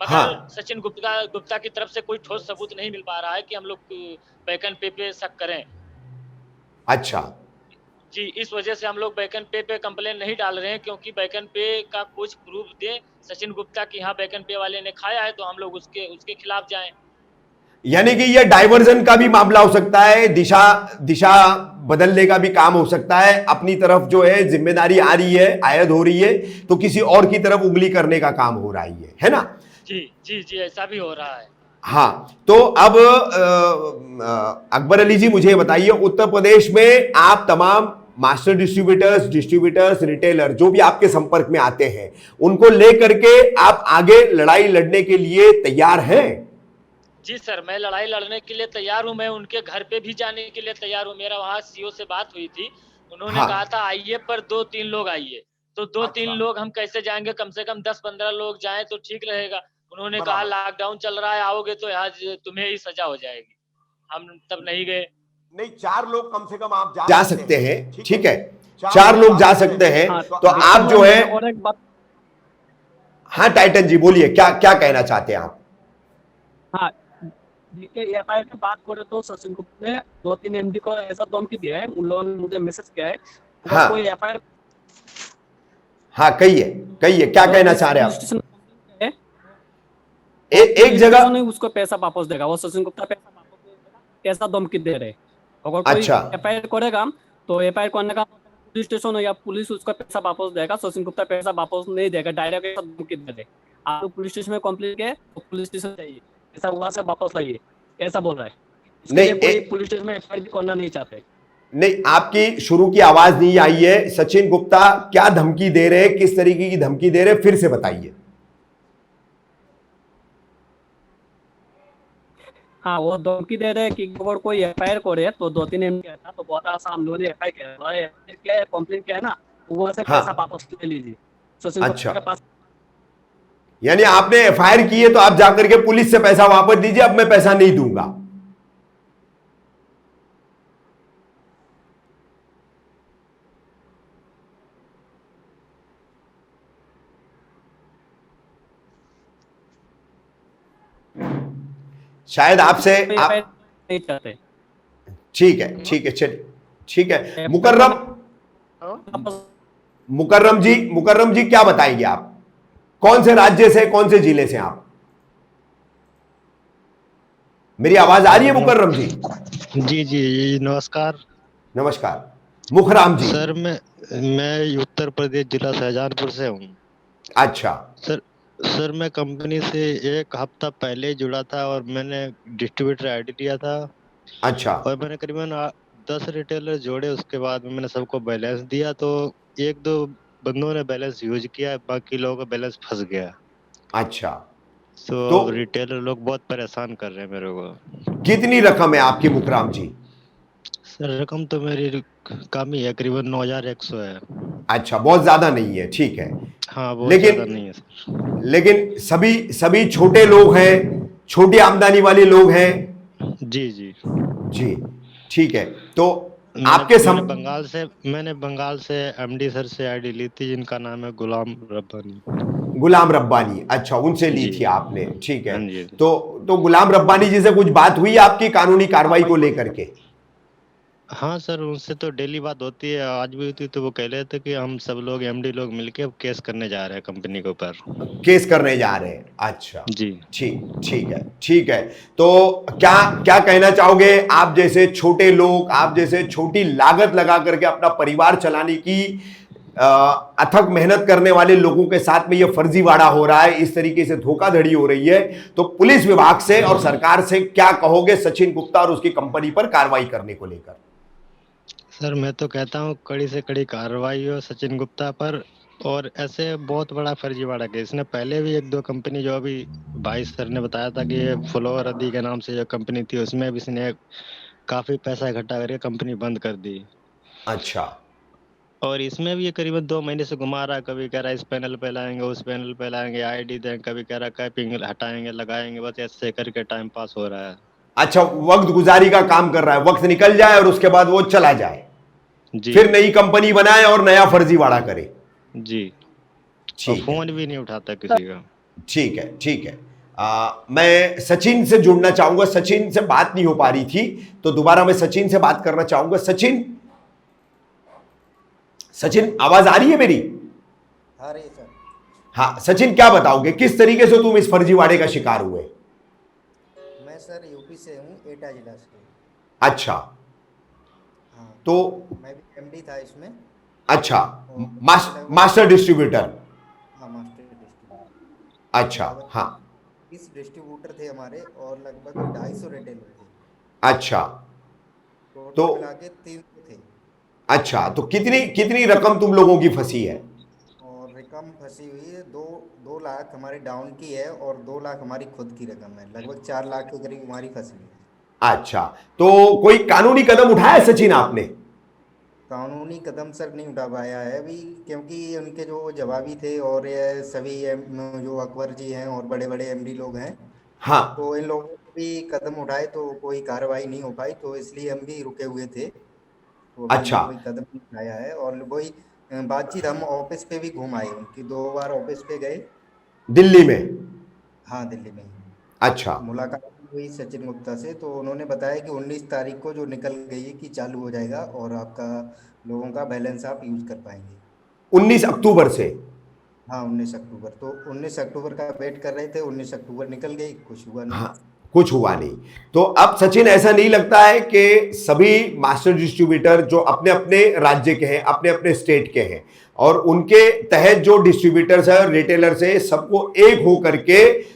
मगर सचिन गुप्ता की तरफ से कोई ठोस सबूत नहीं मिल पा रहा है कि हम लोग बैकन पे शक करें। अच्छा जी, इस वजह से हम लोग बैकन पे कंप्लेन नहीं डाल रहे हैं, क्योंकि बैकन पे का कुछ प्रूफ दे सचिन गुप्ता की हाँ बैकन पे वाले ने खाया है तो हम लोग उसके खिलाफ जाएं। यानी कि यह डाइवर्जन का भी मामला हो सकता है, दिशा बदलने का भी काम हो सकता है। अपनी तरफ जो है जिम्मेदारी आ रही है, आयद हो रही है, तो किसी और की तरफ उंगली करने का काम हो रहा है ना? जी ऐसा भी हो रहा है। हाँ, तो अब अकबर अली जी मुझे बताइए, उत्तर प्रदेश में आप तमाम मास्टर डिस्ट्रीब्यूटर्स रिटेलर जो भी आपके संपर्क में आते हैं उनको लेकर के आप आगे लड़ाई लड़ने के लिए तैयार हैं? जी सर, मैं लड़ाई लड़ने के लिए तैयार हूं, मैं उनके घर पे भी जाने के लिए तैयार हूं। मेरा वहां सीओ से बात हुई थी, उन्होंने कहा था आइए, पर 2-3 लोग आइए। तो 2-3 लोग हम कैसे जाएंगे, कम से कम 10-15 लोग जाएं तो ठीक रहेगा। उन्होंने कहा लॉकडाउन चल रहा है, आओगे तो यहाँ तुम्हें ही सजा हो जाएगी। हम तब नहीं गए। नहीं, 4 लोग कम से कम आप जा सकते हैं, ठीक है, 4 लोग जा सकते हैं। तो आप जो है, और एक बात, हाँ टाइटन जी बोलिए, क्या कहना चाहते हैं आप? हाँ, एफआईआर की बात करें तो सचिन गुप्ता ने 2-3 एमडी को ऐसा धमकी दिया है, उन लोगों ने मुझे मैसेज किया है। अगर हाँ। कोई एफआईआर हाँ, कहिए क्या कहना चाह रहे हैं पुलिस आप? स्टेशन है, एक जगह। नहीं उसको पैसा वापस देगा, वो सचिन गुप्ता पैसा वापस नहीं देगा, ऐसा धमकी दे रहे। अगर कोई अच्छा। एफआईआर करेगा तो एफआईआर करने का पुलिस स्टेशन या पुलिस उसका पैसा वापस देगा, सचिन गुप्ता पैसा वापस नहीं देगा, डायरेक्ट ऐसा धमकी दे रहे। आप पुलिस स्टेशन में कंप्लेंट किए तो पुलिस स्टेशन जाइए, ऐसा वहां से वापस लाइए, ऐसा बोल रहा है। इसके नहीं, लिए कोई पुलिस स्टेशन में एफआईआर करना नहीं चाहते। नहीं, आपकी शुरू की आवाज नहीं आई है। सचिन गुप्ता क्या धमकी दे रहे हैं, किस तरीके की धमकी दे रहे हैं, फिर से बताइए। हाँ, वो धमकी दे रहे हैं कि अगर कोई एफआईआर करे तो 2-3 एमडी है ना, तो बहुत आसान हम लोगों ने एफआईआर किया है, कंप्लेंट किया है ना, वहां से हाँ। पैसा वापस ले लीजिए। सचिन अच्छा। गुप्ता के पास यानी आपने एफआईआर की है तो आप जाकर के पुलिस से पैसा वापस दीजिए, अब मैं पैसा नहीं दूंगा। शायद आपसे नहीं चाहते। ठीक है, चलिए, ठीक है। मुकर्रम जी क्या बताएंगे आप? कौन से राज्य से, कौन से जिले से आप? मेरी आवाज आ रही है मुकर्रम जी? जी नमस्कार। नमस्कार। मुखराम जी। सर मैं उत्तर प्रदेश जिला शाहजहांपुर से हूँ। अच्छा। सर मैं कंपनी से 1 हफ्ता पहले जुड़ा था और मैंने डिस्ट्रीब्यूटर आईडी लिया था। अच्छा। और मैंने करीबन 10 रिटेलर जोड़े, उसके बाद मैंने सबको बैलेंस दिया, तो 1-2 बंदों ने बैलेंस यूज किया, बाकी लोगों का बैलेंस फंस गया। अच्छा। तो रिटेलर लोग बहुत परेशान कर रहे हैं मेरे को। कितनी रकम है आपकी मुखराम जी? सर रकम तो मेरी कम ही है, करीबन 9,100 है। अच्छा, बहुत ज्यादा नहीं है, ठीक है। हाँ, बहुत ज्यादा नहीं है सर। लेकिन सभी छोटे लोग हैं, छोटी आमदनी वाले लोग हैं। जी, ठीक है। तो आपके मैंने बंगाल से एमडी सर से आईडी ली थी, जिनका नाम है गुलाम रब्बानी। अच्छा, उनसे ली थी आपने, ठीक है। तो गुलाम रब्बानी जी से कुछ बात हुई आपकी कानूनी कार्रवाई को लेकर के? हाँ सर, उनसे तो डेली बात होती है, आज भी हुई थी। तो वो कह रहे थे कि हम सब लोग एमडी लोग मिलके अब केस करने जा रहे हैं कंपनी के ऊपर। केस करने जा रहे हैं? अच्छा जी, ठीक है। तो क्या कहना चाहोगे, आप जैसे छोटे लोग, आप जैसे छोटी लागत लगा करके अपना परिवार चलाने की अथक मेहनत करने वाले लोगों के साथ में ये फर्जीवाड़ा हो रहा है, इस तरीके से धोखाधड़ी हो रही है, तो पुलिस विभाग से और सरकार से क्या कहोगे सचिन गुप्ता और उसकी कंपनी पर कार्रवाई करने को लेकर? सर मैं तो कहता हूँ कड़ी से कड़ी कार्रवाई हो सचिन गुप्ता पर। और ऐसे बहुत बड़ा फर्जीवाड़ा केस, इसने पहले भी 1-2 कंपनी, जो अभी भाई सर ने बताया था कि ये फ्लोर अदी के नाम से जो कंपनी थी, उसमें भी इसने काफी पैसा इकट्ठा करके कंपनी बंद कर दी। अच्छा। और इसमें भी ये करीबन 2 महीने से घुमा रहा है, कभी कह रहा है इस पैनल पे लाएंगे, उस पैनल पे लाएंगे, आईडी देंगे, कभी कह रहा है कैपिंग हटाएंगे, लगाएंगे, बस ऐसे करके टाइम पास हो रहा है। अच्छा, वक्त गुजारी का काम कर रहा है, वक्त निकल जाए और उसके बाद वो चला जाए, फिर नई कंपनी बनाए और नया फर्जीवाड़ा करे। जी, और फोन भी नहीं उठाता किसी का। ठीक है। मैं सचिन से जुड़ना चाहूंगा, सचिन से बात नहीं हो पा रही थी, तो दोबारा मैं सचिन से बात करना चाहूंगा। सचिन आवाज आ रही है मेरी? आ रही है सर। हाँ सचिन, क्या बताओगे, किस तरीके से तुम इस फर्जीवाड़े का शिकार हुए? मैं सर यूपी से हूँ, एटा जिला से। अच्छा। हाँ, तो मैं भी एमडी था इसमें। अच्छा, मास्टर डिस्ट्रीब्यूटर। हाँ, मास्टर डिस्ट्रीब्यूटर। अच्छा। हाँ, 20 डिस्ट्रीब्यूटर थे हमारे और लगभग 250 रिटेलर थे। अच्छा, तो मिला के 300 थे। अच्छा, तो कितनी रकम तुम लोगों की फंसी है? और रकम फंसी हुई है 2 लाख हमारी डाउन की है और 2 लाख हमारी खुद की रकम है, लगभग 4 लाख के करीब हमारी फंसी है। अच्छा, तो कोई कानूनी कदम उठाया सचिन आपने? कानूनी कदम सर नहीं उठा पाया है अभी, क्योंकि उनके जो जवाबी थे और ये सभी जो अकबर जी हैं और बड़े बड़े एमडी लोग हैं, हाँ, तो इन लोगों को भी कदम उठाए तो कोई कार्रवाई नहीं हो पाई, तो इसलिए हम भी रुके हुए थे। तो अच्छा, कोई कदम नहीं उठाया है। और वही बातचीत, हम ऑफिस पे भी घूम आए, उनकी 2 बार ऑफिस पे गए दिल्ली में। हाँ, दिल्ली में। अच्छा, मुलाकात हुई सचिन गुप्ता से, तो उन्होंने बताया कि 19 तारीख को जो निकल गई है कि चालू हो जाएगा और आपका लोगों का बैलेंस आप यूज कर पाएंगे। 19 अक्टूबर से। हाँ 19 अक्टूबर, तो 19 अक्टूबर का वेट कर रहे थे, 19 अक्टूबर निकल गई, कुछ हुआ नहीं। हाँ, कुछ हुआ नहीं। तो अब सचिन ऐसा नहीं लगता है कि सभी मास्टर डिस्ट्रीब्यूटर जो अपने अपने राज्य के हैं, अपने अपने स्टेट के हैं, और उनके तहत जो डिस्ट्रीब्यूटर्स है, रिटेलर्स है, सबको एक हो करके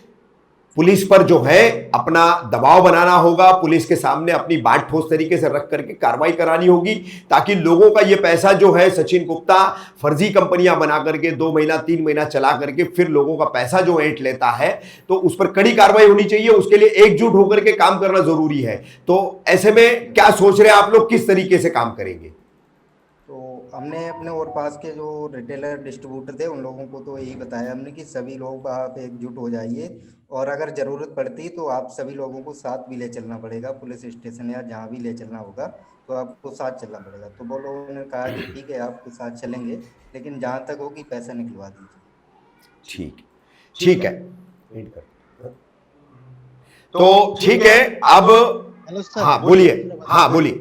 पुलिस पर जो है अपना दबाव बनाना होगा, पुलिस के सामने अपनी बात ठोस तरीके से रख करके कार्रवाई करानी होगी, ताकि लोगों का ये पैसा जो है सचिन गुप्ता फर्जी कंपनियां बना करके 2 महीना 3 महीना चला करके फिर लोगों का पैसा जो ऐंठ लेता है, तो उस पर कड़ी कार्रवाई होनी चाहिए। उसके लिए एकजुट होकर के काम करना जरूरी है। तो ऐसे में क्या सोच रहे हैं आप लोग, किस तरीके से काम करेंगे? तो हमने अपने और पास के जो रिटेलर डिस्ट्रीब्यूटर थे उन लोगों को तो यही बताया हमने कि सभी लोग आप एकजुट हो जाइए, और अगर ज़रूरत पड़ती तो आप सभी लोगों को साथ भी ले चलना पड़ेगा, पुलिस स्टेशन या जहाँ भी ले चलना होगा तो आपको साथ चलना पड़ेगा। तो वो लोगों ने कहा कि ठीक है आपके साथ चलेंगे, लेकिन जहाँ तक हो कि पैसा निकलवा दीजिए। ठीक है। तो ठीक है। अब हेलो सर। हाँ बोलिए, हाँ बोलिए,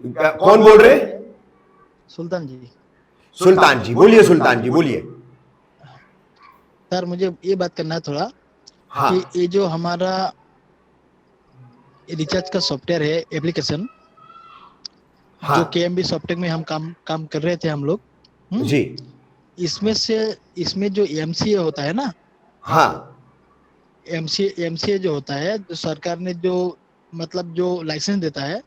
कौन बोल रहे हैं? सुल्तान जी। सुल्तान जी बोलिए, सुल्तान जी बोलिए। सर मुझे ये बात करना है थोड़ा हाँ कि ये जो हमारा रिचार्ज का सॉफ्टवेयर है, एप्लीकेशन, हाँ जो केएमबी सॉफ्टवेयर में हम काम कर रहे थे हम लोग, जी, इसमें जो एमसीए होता है ना, हाँ एमसीए जो होता है, जो सरकार ने जो मतलब जो लाइसेंस देता है,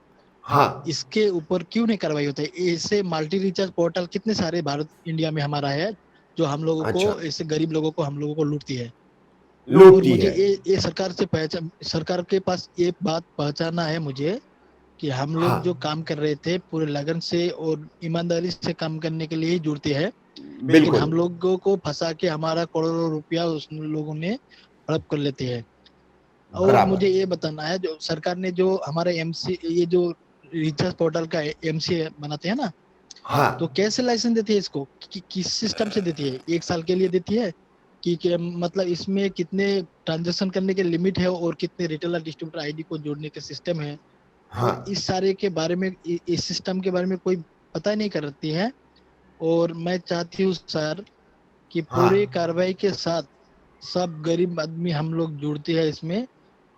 हाँ इसके ऊपर क्यों नहीं कार्रवाई होता है? ऐसे मल्टी रिचार्ज पोर्टल कितने सारे भारत इंडिया में हमारा है, जो हम लोगों अच्छा। को, ऐसे गरीब लोगों को, हम लोगों को लूटती है। और लूटती मुझे है। ये सरकार के पास ये बात पहचाना है मुझे कि हम लोग हाँ। जो काम कर रहे थे पूरे लगन से और ईमानदारी से काम करने के लिए ही जुड़ते हैं, लेकिन बिल्कुल। हम लोगों को फंसा के हमारा करोड़ों रुपया उस लोगों ने हड़प कर लेते हैं। और बराबर। मुझे ये बताना है, जो सरकार ने जो हमारे ये जो रिचार्ज पोर्टल का एमसीए बनाते हैं ना, हाँ तो कैसे लाइसेंस देती है इसको? किस सिस्टम से देती है? 1 साल के लिए देती है कि मतलब इसमें कितने ट्रांजैक्शन करने के लिमिट है और कितने रिटेलर डिस्ट्रीब्यूटर आईडी को जोड़ने के सिस्टम है, हाँ और इस सारे के बारे में, इस सिस्टम के बारे में कोई पता नहीं करती है। और मैं चाहती हूँ सर कि पूरे कार्रवाई के साथ सब गरीब आदमी हम लोग जुड़ते हैं इसमें,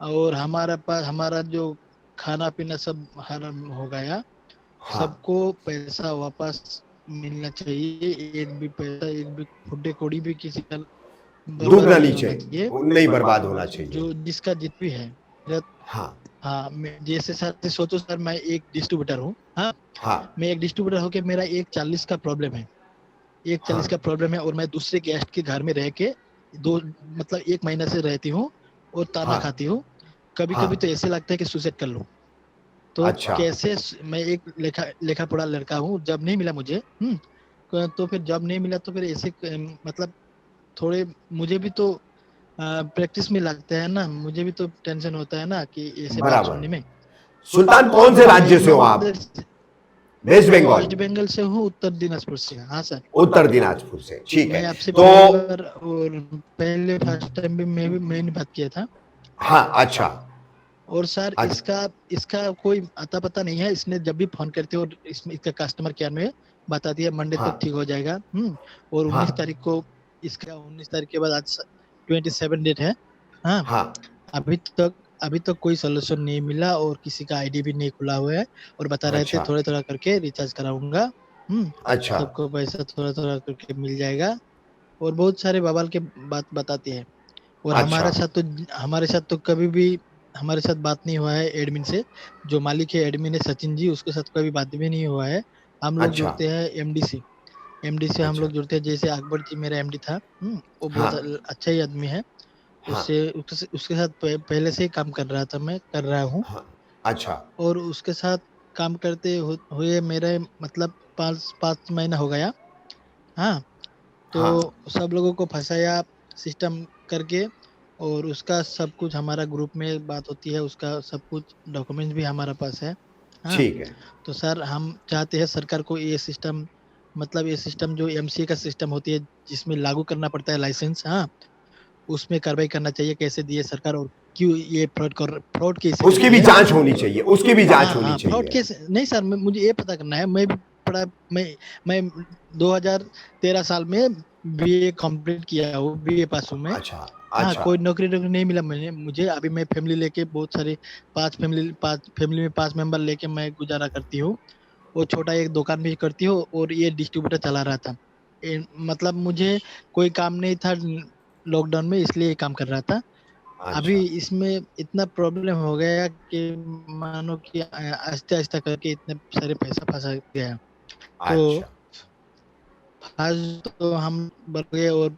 और हमारा जो खाना पीना सब हराम हो गया, सबको पैसा वापस मिलना चाहिए। एक भी पैसा, एक भी फुटे कोड़ी भी किसी का डूबना नहीं चाहिए, नहीं बर्बाद होना चाहिए। जो जिसका जित भी है। हाँ, जैसे सर सोचो सर, मैं एक डिस्ट्रीब्यूटर हूँ। हाँ, मैं एक डिस्ट्रीब्यूटर होके मेरा 140 का प्रॉब्लम है, 140 का प्रॉब्लम है, और मैं दूसरे गेस्ट के घर में रह के मतलब 1 महीना से रहती हूँ और ताना खाती हूँ। कभी कभी तो ऐसे लगता है कि सुसाइड कर लूं। तो अच्छा। कैसे, मैं एक लेखा पढ़ा लड़का हूँ, जब नहीं मिला मुझे, तो फिर जब नहीं मिला तो फिर ऐसे मतलब थोड़े मुझे भी तो प्रैक्टिस में लगता है ना, मुझे भी तो टेंशन होता है ना कि ऐसे बात सुनने में। सुल्तान कौन से राज्य से हो आप? वेस्ट बंगाल? वेस्ट बंगाल से हूँ, उत्तर दिनाजपुर से। हाँ सर, उत्तर दिनाजपुर से, ठीक है। मैं आपसे तो और पहले फर्स्ट टाइम भी मैंने बात किया था। हाँ अच्छा। और सर इसका कोई अता पता नहीं है। इसने जब भी फोन करते हो इसका कस्टमर केयर में बता दिया मंडे तक ठीक हो जाएगा। और 19 तारीख को इसका 19 तारीख के बाद आज 27 डेट है। हाँ, अभी तक कोई सोल्यूशन नहीं मिला और किसी का आईडी भी नहीं खुला हुआ है, और बता रहे थे थोड़ा थोड़ा करके रिचार्ज कराऊंगा। अच्छा। सबको पैसा थोड़ा थोड़ा करके मिल जाएगा, और बहुत सारे बवाल के बात बताते हैं। और हमारे साथ तो कभी भी हमारे साथ बात नहीं हुआ है एडमिन से। जो मालिक है एडमिन है सचिन जी, उसके साथ कभी बात भी नहीं हुआ है। हम लोग जुड़ते हैं एमडी से हम लोग जुड़ते हैं। जैसे अकबर जी मेरा एमडी था, वो बहुत अच्छा ही आदमी है। उसके साथ पहले से ही काम कर रहा था, मैं कर रहा हूँ। अच्छा। और उसके साथ काम करते हुए मेरे मतलब 5 महीना हो गया। हाँ, तो सब लोगों को फंसाया सिस्टम करके, और उसका सब कुछ हमारा ग्रुप में बात होती है, उसका सब कुछ डॉक्यूमेंट भी हमारा पास है। ठीक है। तो सर हम चाहते हैं सरकार को ये सिस्टम, मतलब ये सिस्टम जो एमसीए का सिस्टम होती है जिसमें लागू करना पड़ता है लाइसेंस, उसमें कार्रवाई करना चाहिए। कैसे दिए सरकार, और क्यों ये फ्रॉड केस उसकी भी जांच होनी चाहिए, उसकी भी जांच होनी फ्रॉड चाहिए। केस नहीं सर, मुझे ये पता करना है। मैं भी पढ़ा, मैं 2013 साल में बीए कंप्लीट किया हूँ, बीए पास हूँ मैं। अच्छा हाँ, अच्छा कोई नौकरी नहीं मिला मुझे। अभी मैं फैमिली लेके बहुत सारे फैमिली में 5 मेंबर लेके मैं गुजारा करती हूँ। वो छोटा एक दुकान भी करती हूँ और ये डिस्ट्रीब्यूटर चला रहा था। मतलब मुझे कोई काम नहीं था लॉकडाउन में, इसलिए ये काम कर रहा था। अभी अच्छा इसमें इतना प्रॉब्लम हो गया कि मानो कि आहिस्ता आहिस्ता करके इतने सारे पैसा फंसा गया। तो अच्छा आज तो हम बढ़ गए और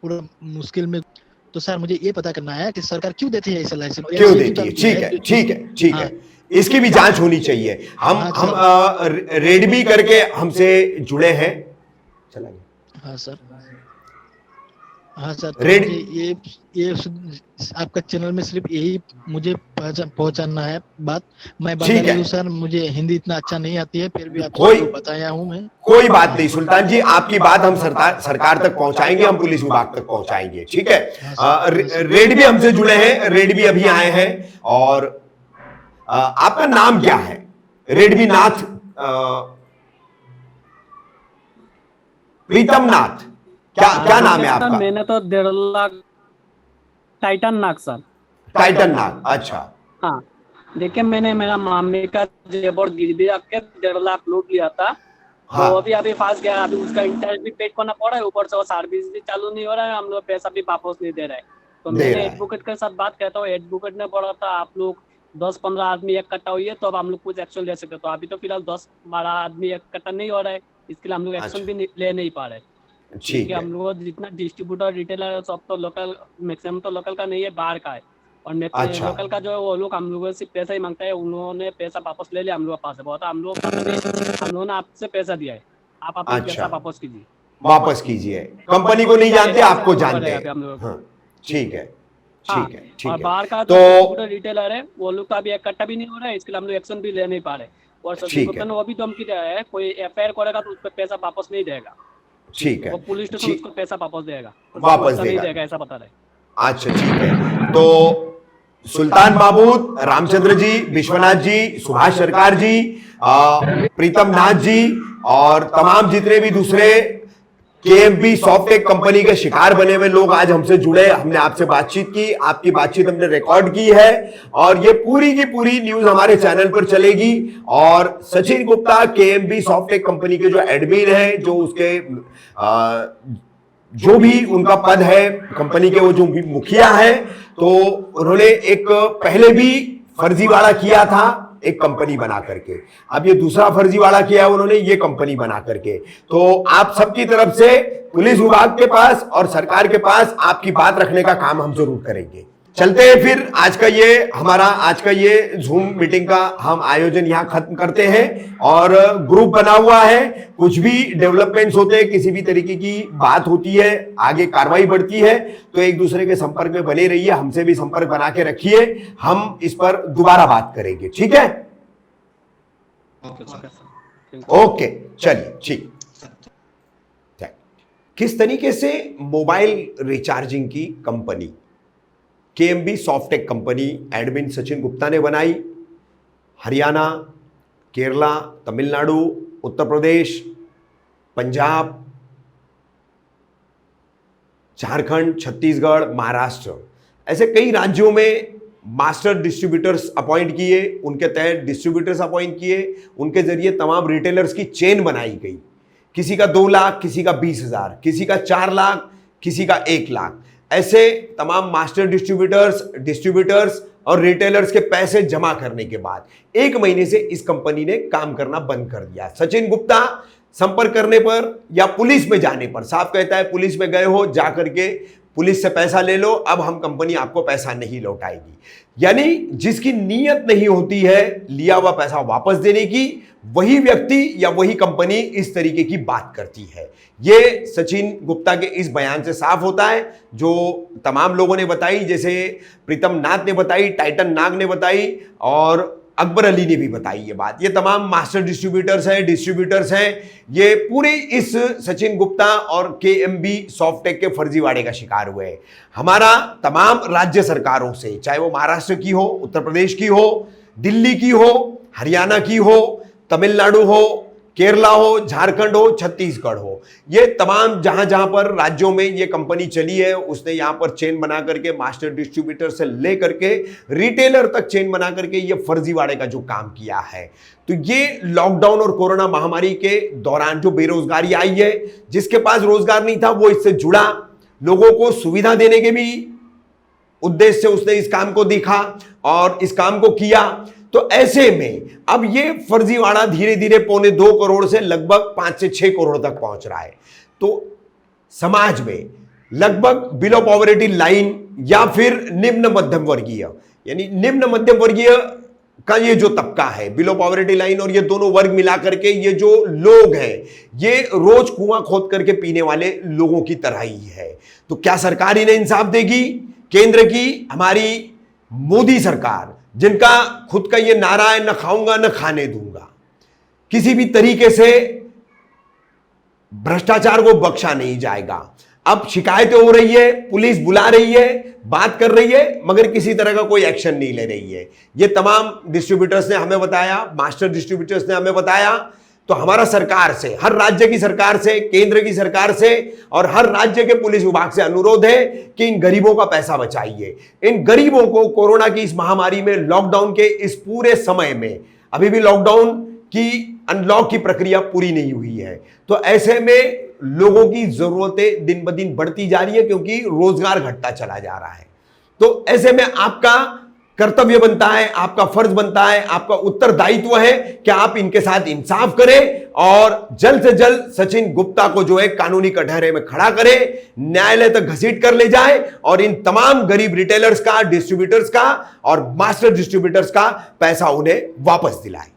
पूरा मुश्किल में। तो सर मुझे ये पता करना है कि सरकार क्यों देती है इसे लाइसेंस, और क्यों ये देती है? ठीक है ठीक है ठीक हाँ, है, इसकी भी जांच होनी चाहिए। हम हाँ, रेड भी करके हमसे जुड़े हैं। चला गया। हाँ सर, हाँ सर। तो रेड- मुझे ये आपका चैनल में सिर्फ यही मुझे पहुंचाना है बात। मैं ठीक बंगाली है। हूँ सर, मुझे हिंदी इतना अच्छा नहीं आती है, फिर भी कोई- आपको बताया हूँ मैं। कोई बात नहीं सुल्तान जी, आपकी बात हम सरकार तक पहुंचाएंगे, हम पुलिस विभाग तक पहुंचाएंगे। ठीक है। रेड भी हमसे जुड़े हैं, रेड भी अभी आए हैं। और आपका नाम क्या है? रेडमी नाथ, प्रीतम नाथ, क्या नाम है आपका? मैंने तो 1.5 लाख टाइटन नाग सर। टाइटन नाथ, अच्छा। हाँ, देखिए मैंने मेरा मामी का जेब और गिरवी रख के 1.5 लाख लूट लिया था। हाँ। तो अभी फंस गया। अभी उसका इंटरेस्ट भी पे करना पड़ रहा है, ऊपर से वो सर्विस भी चालू नहीं हो रहा है, हम लोग पैसा भी वापस नहीं दे रहे हैं। तो मैंने एडवोकेट के साथ बात करता हूँ, एडवोकेट ने बोला था आप लोग 10-15 आदमी इकट्ठा हुई है तो अब हम लोग कुछ एक्शन ले सकते। तो अभी तो फिलहाल 10-12 आदमी इकट्ठा नहीं हो रहा है, इसके लिए हम लोग एक्शन भी ले नहीं पा रहे। ठीक है। हम लोग जितना डिस्ट्रीब्यूटर रिटेलर सब तो लोकल, मैक्सिमम तो लोकल का नहीं है, बाहर का है। और अच्छा। लोकल का जो है वो लोग हम लोगों से पैसा ही मांगता है। उन्होंने पैसा वापस ले लिया हम लोग के पास से, बहुत हम लोगों ने आपसे पैसा दिया है, आप अपना पैसा वापस कीजिए। वापस कीजिए। कंपनी को नहीं जानते, आपको जानते हैं। हम लोग। हाँ, ठीक है ठीक है ठीक और है। बाहर का तो डिस्ट्रीब्यूटर रिटेलर है वो लोग का अभी इकट्ठा भी नहीं हो रहा है, इसके लिए हम लोग एक्शन भी ले नहीं पा रहे। और सचिन गुप्ता ने वो भी धमकी दिया है, कोई एफआईआर करेगा तो उस पर पैसा वापस नहीं देगा। ठीक है, वो पुलिस स्टेशन उसको पैसा वापस देगा, वापस नहीं देगा। देगा, ऐसा बता रहे। अच्छा ठीक है। तो सुल्तान महमूद, रामचंद्र जी, विश्वनाथ जी, सुभाष सरकार जी, प्रीतम नाथ जी और तमाम जितने भी दूसरे केएमबी सॉफ्टटेक कंपनी के शिकार बने हुए लोग आज हमसे जुड़े, हमने आपसे बातचीत की, आपकी बातचीत हमने रिकॉर्ड की है और ये पूरी की पूरी न्यूज हमारे चैनल पर चलेगी। और Sachin Gupta KMB Softtech company के जो एडमिन है, जो उसके जो भी उनका पद है कंपनी के, वो जो भी मुखिया है, तो उन्होंने एक पहले भी फर्जीवाड़ा किया था एक कंपनी बना करके, अब ये दूसरा फर्जीवाड़ा किया उन्होंने ये कंपनी बना करके। तो आप सबकी तरफ से पुलिस विभाग के पास और सरकार के पास आपकी बात रखने का काम हम जरूर करेंगे। चलते हैं फिर आज का ये जूम मीटिंग का हम आयोजन यहाँ खत्म करते हैं। और ग्रुप बना हुआ है, कुछ भी डेवलपमेंट्स होते हैं, किसी भी तरीके की बात होती है, आगे कार्रवाई बढ़ती है, तो एक दूसरे के संपर्क में बने रहिए, हमसे भी संपर्क बना के रखिए, हम इस पर दोबारा बात करेंगे। ठीक है, ओके चलिए ठीक। किस तरीके से मोबाइल रिचार्जिंग की company KMB Softtech company admin Sachin Gupta ने बनाई, हरियाणा, केरला, तमिलनाडु, उत्तर प्रदेश, पंजाब, झारखंड, छत्तीसगढ़, महाराष्ट्र, ऐसे कई राज्यों में मास्टर डिस्ट्रीब्यूटर्स अपॉइंट किए, उनके तहत डिस्ट्रीब्यूटर्स अपॉइंट किए, उनके जरिए तमाम रिटेलर्स की चेन बनाई गई। किसी का 2 लाख, किसी का 20,000, किसी का 4 लाख, किसी का 1 लाख, ऐसे तमाम मास्टर डिस्ट्रीब्यूटर्स और रिटेलर्स के पैसे जमा करने के बाद 1 महीने से इस कंपनी ने काम करना बंद कर दिया। सचिन गुप्ता संपर्क करने पर या पुलिस में जाने पर साफ कहता है, पुलिस में गए हो, जा करके पुलिस से पैसा ले लो, अब हम कंपनी आपको पैसा नहीं लौटाएगी। यानी जिसकी नीयत नहीं होती है लिया हुआ पैसा वापस देने की, वही व्यक्ति या वही कंपनी इस तरीके की बात करती है। ये सचिन गुप्ता के इस बयान से साफ होता है, जो तमाम लोगों ने बताई, जैसे प्रीतम नाथ ने बताई, टाइटन नाग ने बताई और अकबर अली ने भी बताई ये बात। ये तमाम मास्टर डिस्ट्रीब्यूटर्स हैं, ये पूरे इस सचिन गुप्ता और केएमबी सॉफ्टेक के फर्जीवाड़े का शिकार हुए हैं। हमारा तमाम राज्य सरकारों से, चाहे वो महाराष्ट्र की हो, उत्तर प्रदेश की हो, दिल्ली की हो, हरियाणा की हो, तमिलनाडु हो, केरला हो, झारखंड हो, छत्तीसगढ़ हो, ये तमाम जहां जहां पर राज्यों में ये कंपनी चली है, उसने यहां पर चेन बना करके मास्टर डिस्ट्रीब्यूटर से लेकर के रिटेलर तक चेन बना करके ये फर्जीवाड़े का जो काम किया है। तो ये लॉकडाउन और कोरोना महामारी के दौरान जो बेरोजगारी आई है, जिसके पास रोजगार नहीं था वो इससे जुड़ा, लोगों को सुविधा देने के भी उद्देश्य से उसने इस काम को देखा और इस काम को किया। तो ऐसे में अब ये फर्जीवाड़ा धीरे धीरे 1.25 करोड़ से लगभग 5 से 6 करोड़ तक पहुंच रहा है। तो समाज में लगभग बिलो पॉवर्टी लाइन या फिर निम्न मध्यम वर्गीय, यानी निम्न मध्यम वर्गीय का ये जो तबका है, बिलो पॉवर्टी लाइन और ये दोनों वर्ग मिलाकर के ये जो लोग हैं, ये रोज कुआं खोद करके पीने वाले लोगों की तरह ही है। तो क्या सरकार इन्हें इंसाफ देगी? केंद्र की हमारी मोदी सरकार, जिनका खुद का ये नारा है, न खाऊंगा न खाने दूंगा, किसी भी तरीके से भ्रष्टाचार को बख्शा नहीं जाएगा। अब शिकायतें हो रही है, पुलिस बुला रही है, बात कर रही है, मगर किसी तरह का कोई एक्शन नहीं ले रही है। ये तमाम डिस्ट्रीब्यूटर्स ने हमें बताया, मास्टर डिस्ट्रीब्यूटर्स ने हमें बताया। तो हमारा सरकार से, हर राज्य की सरकार से, केंद्र की सरकार से और हर राज्य के पुलिस विभाग से अनुरोध है कि इन गरीबों का पैसा बचाइए। इन गरीबों को कोरोना की इस महामारी में, लॉकडाउन के इस पूरे समय में, अभी भी लॉकडाउन की अनलॉक की प्रक्रिया पूरी नहीं हुई है, तो ऐसे में लोगों की जरूरतें दिन ब दिन बढ़ती जा रही है, क्योंकि रोजगार घटता चला जा रहा है। तो ऐसे में आपका कर्तव्य बनता है, आपका फर्ज बनता है, आपका उत्तरदायित्व है कि आप इनके साथ इंसाफ करें और जल्द से जल्द सचिन गुप्ता को जो है कानूनी कटघरे में खड़ा करें, न्यायालय तक घसीट कर ले जाए और इन तमाम गरीब रिटेलर्स का, डिस्ट्रीब्यूटर्स का और मास्टर डिस्ट्रीब्यूटर्स का पैसा उन्हें वापस दिलाए।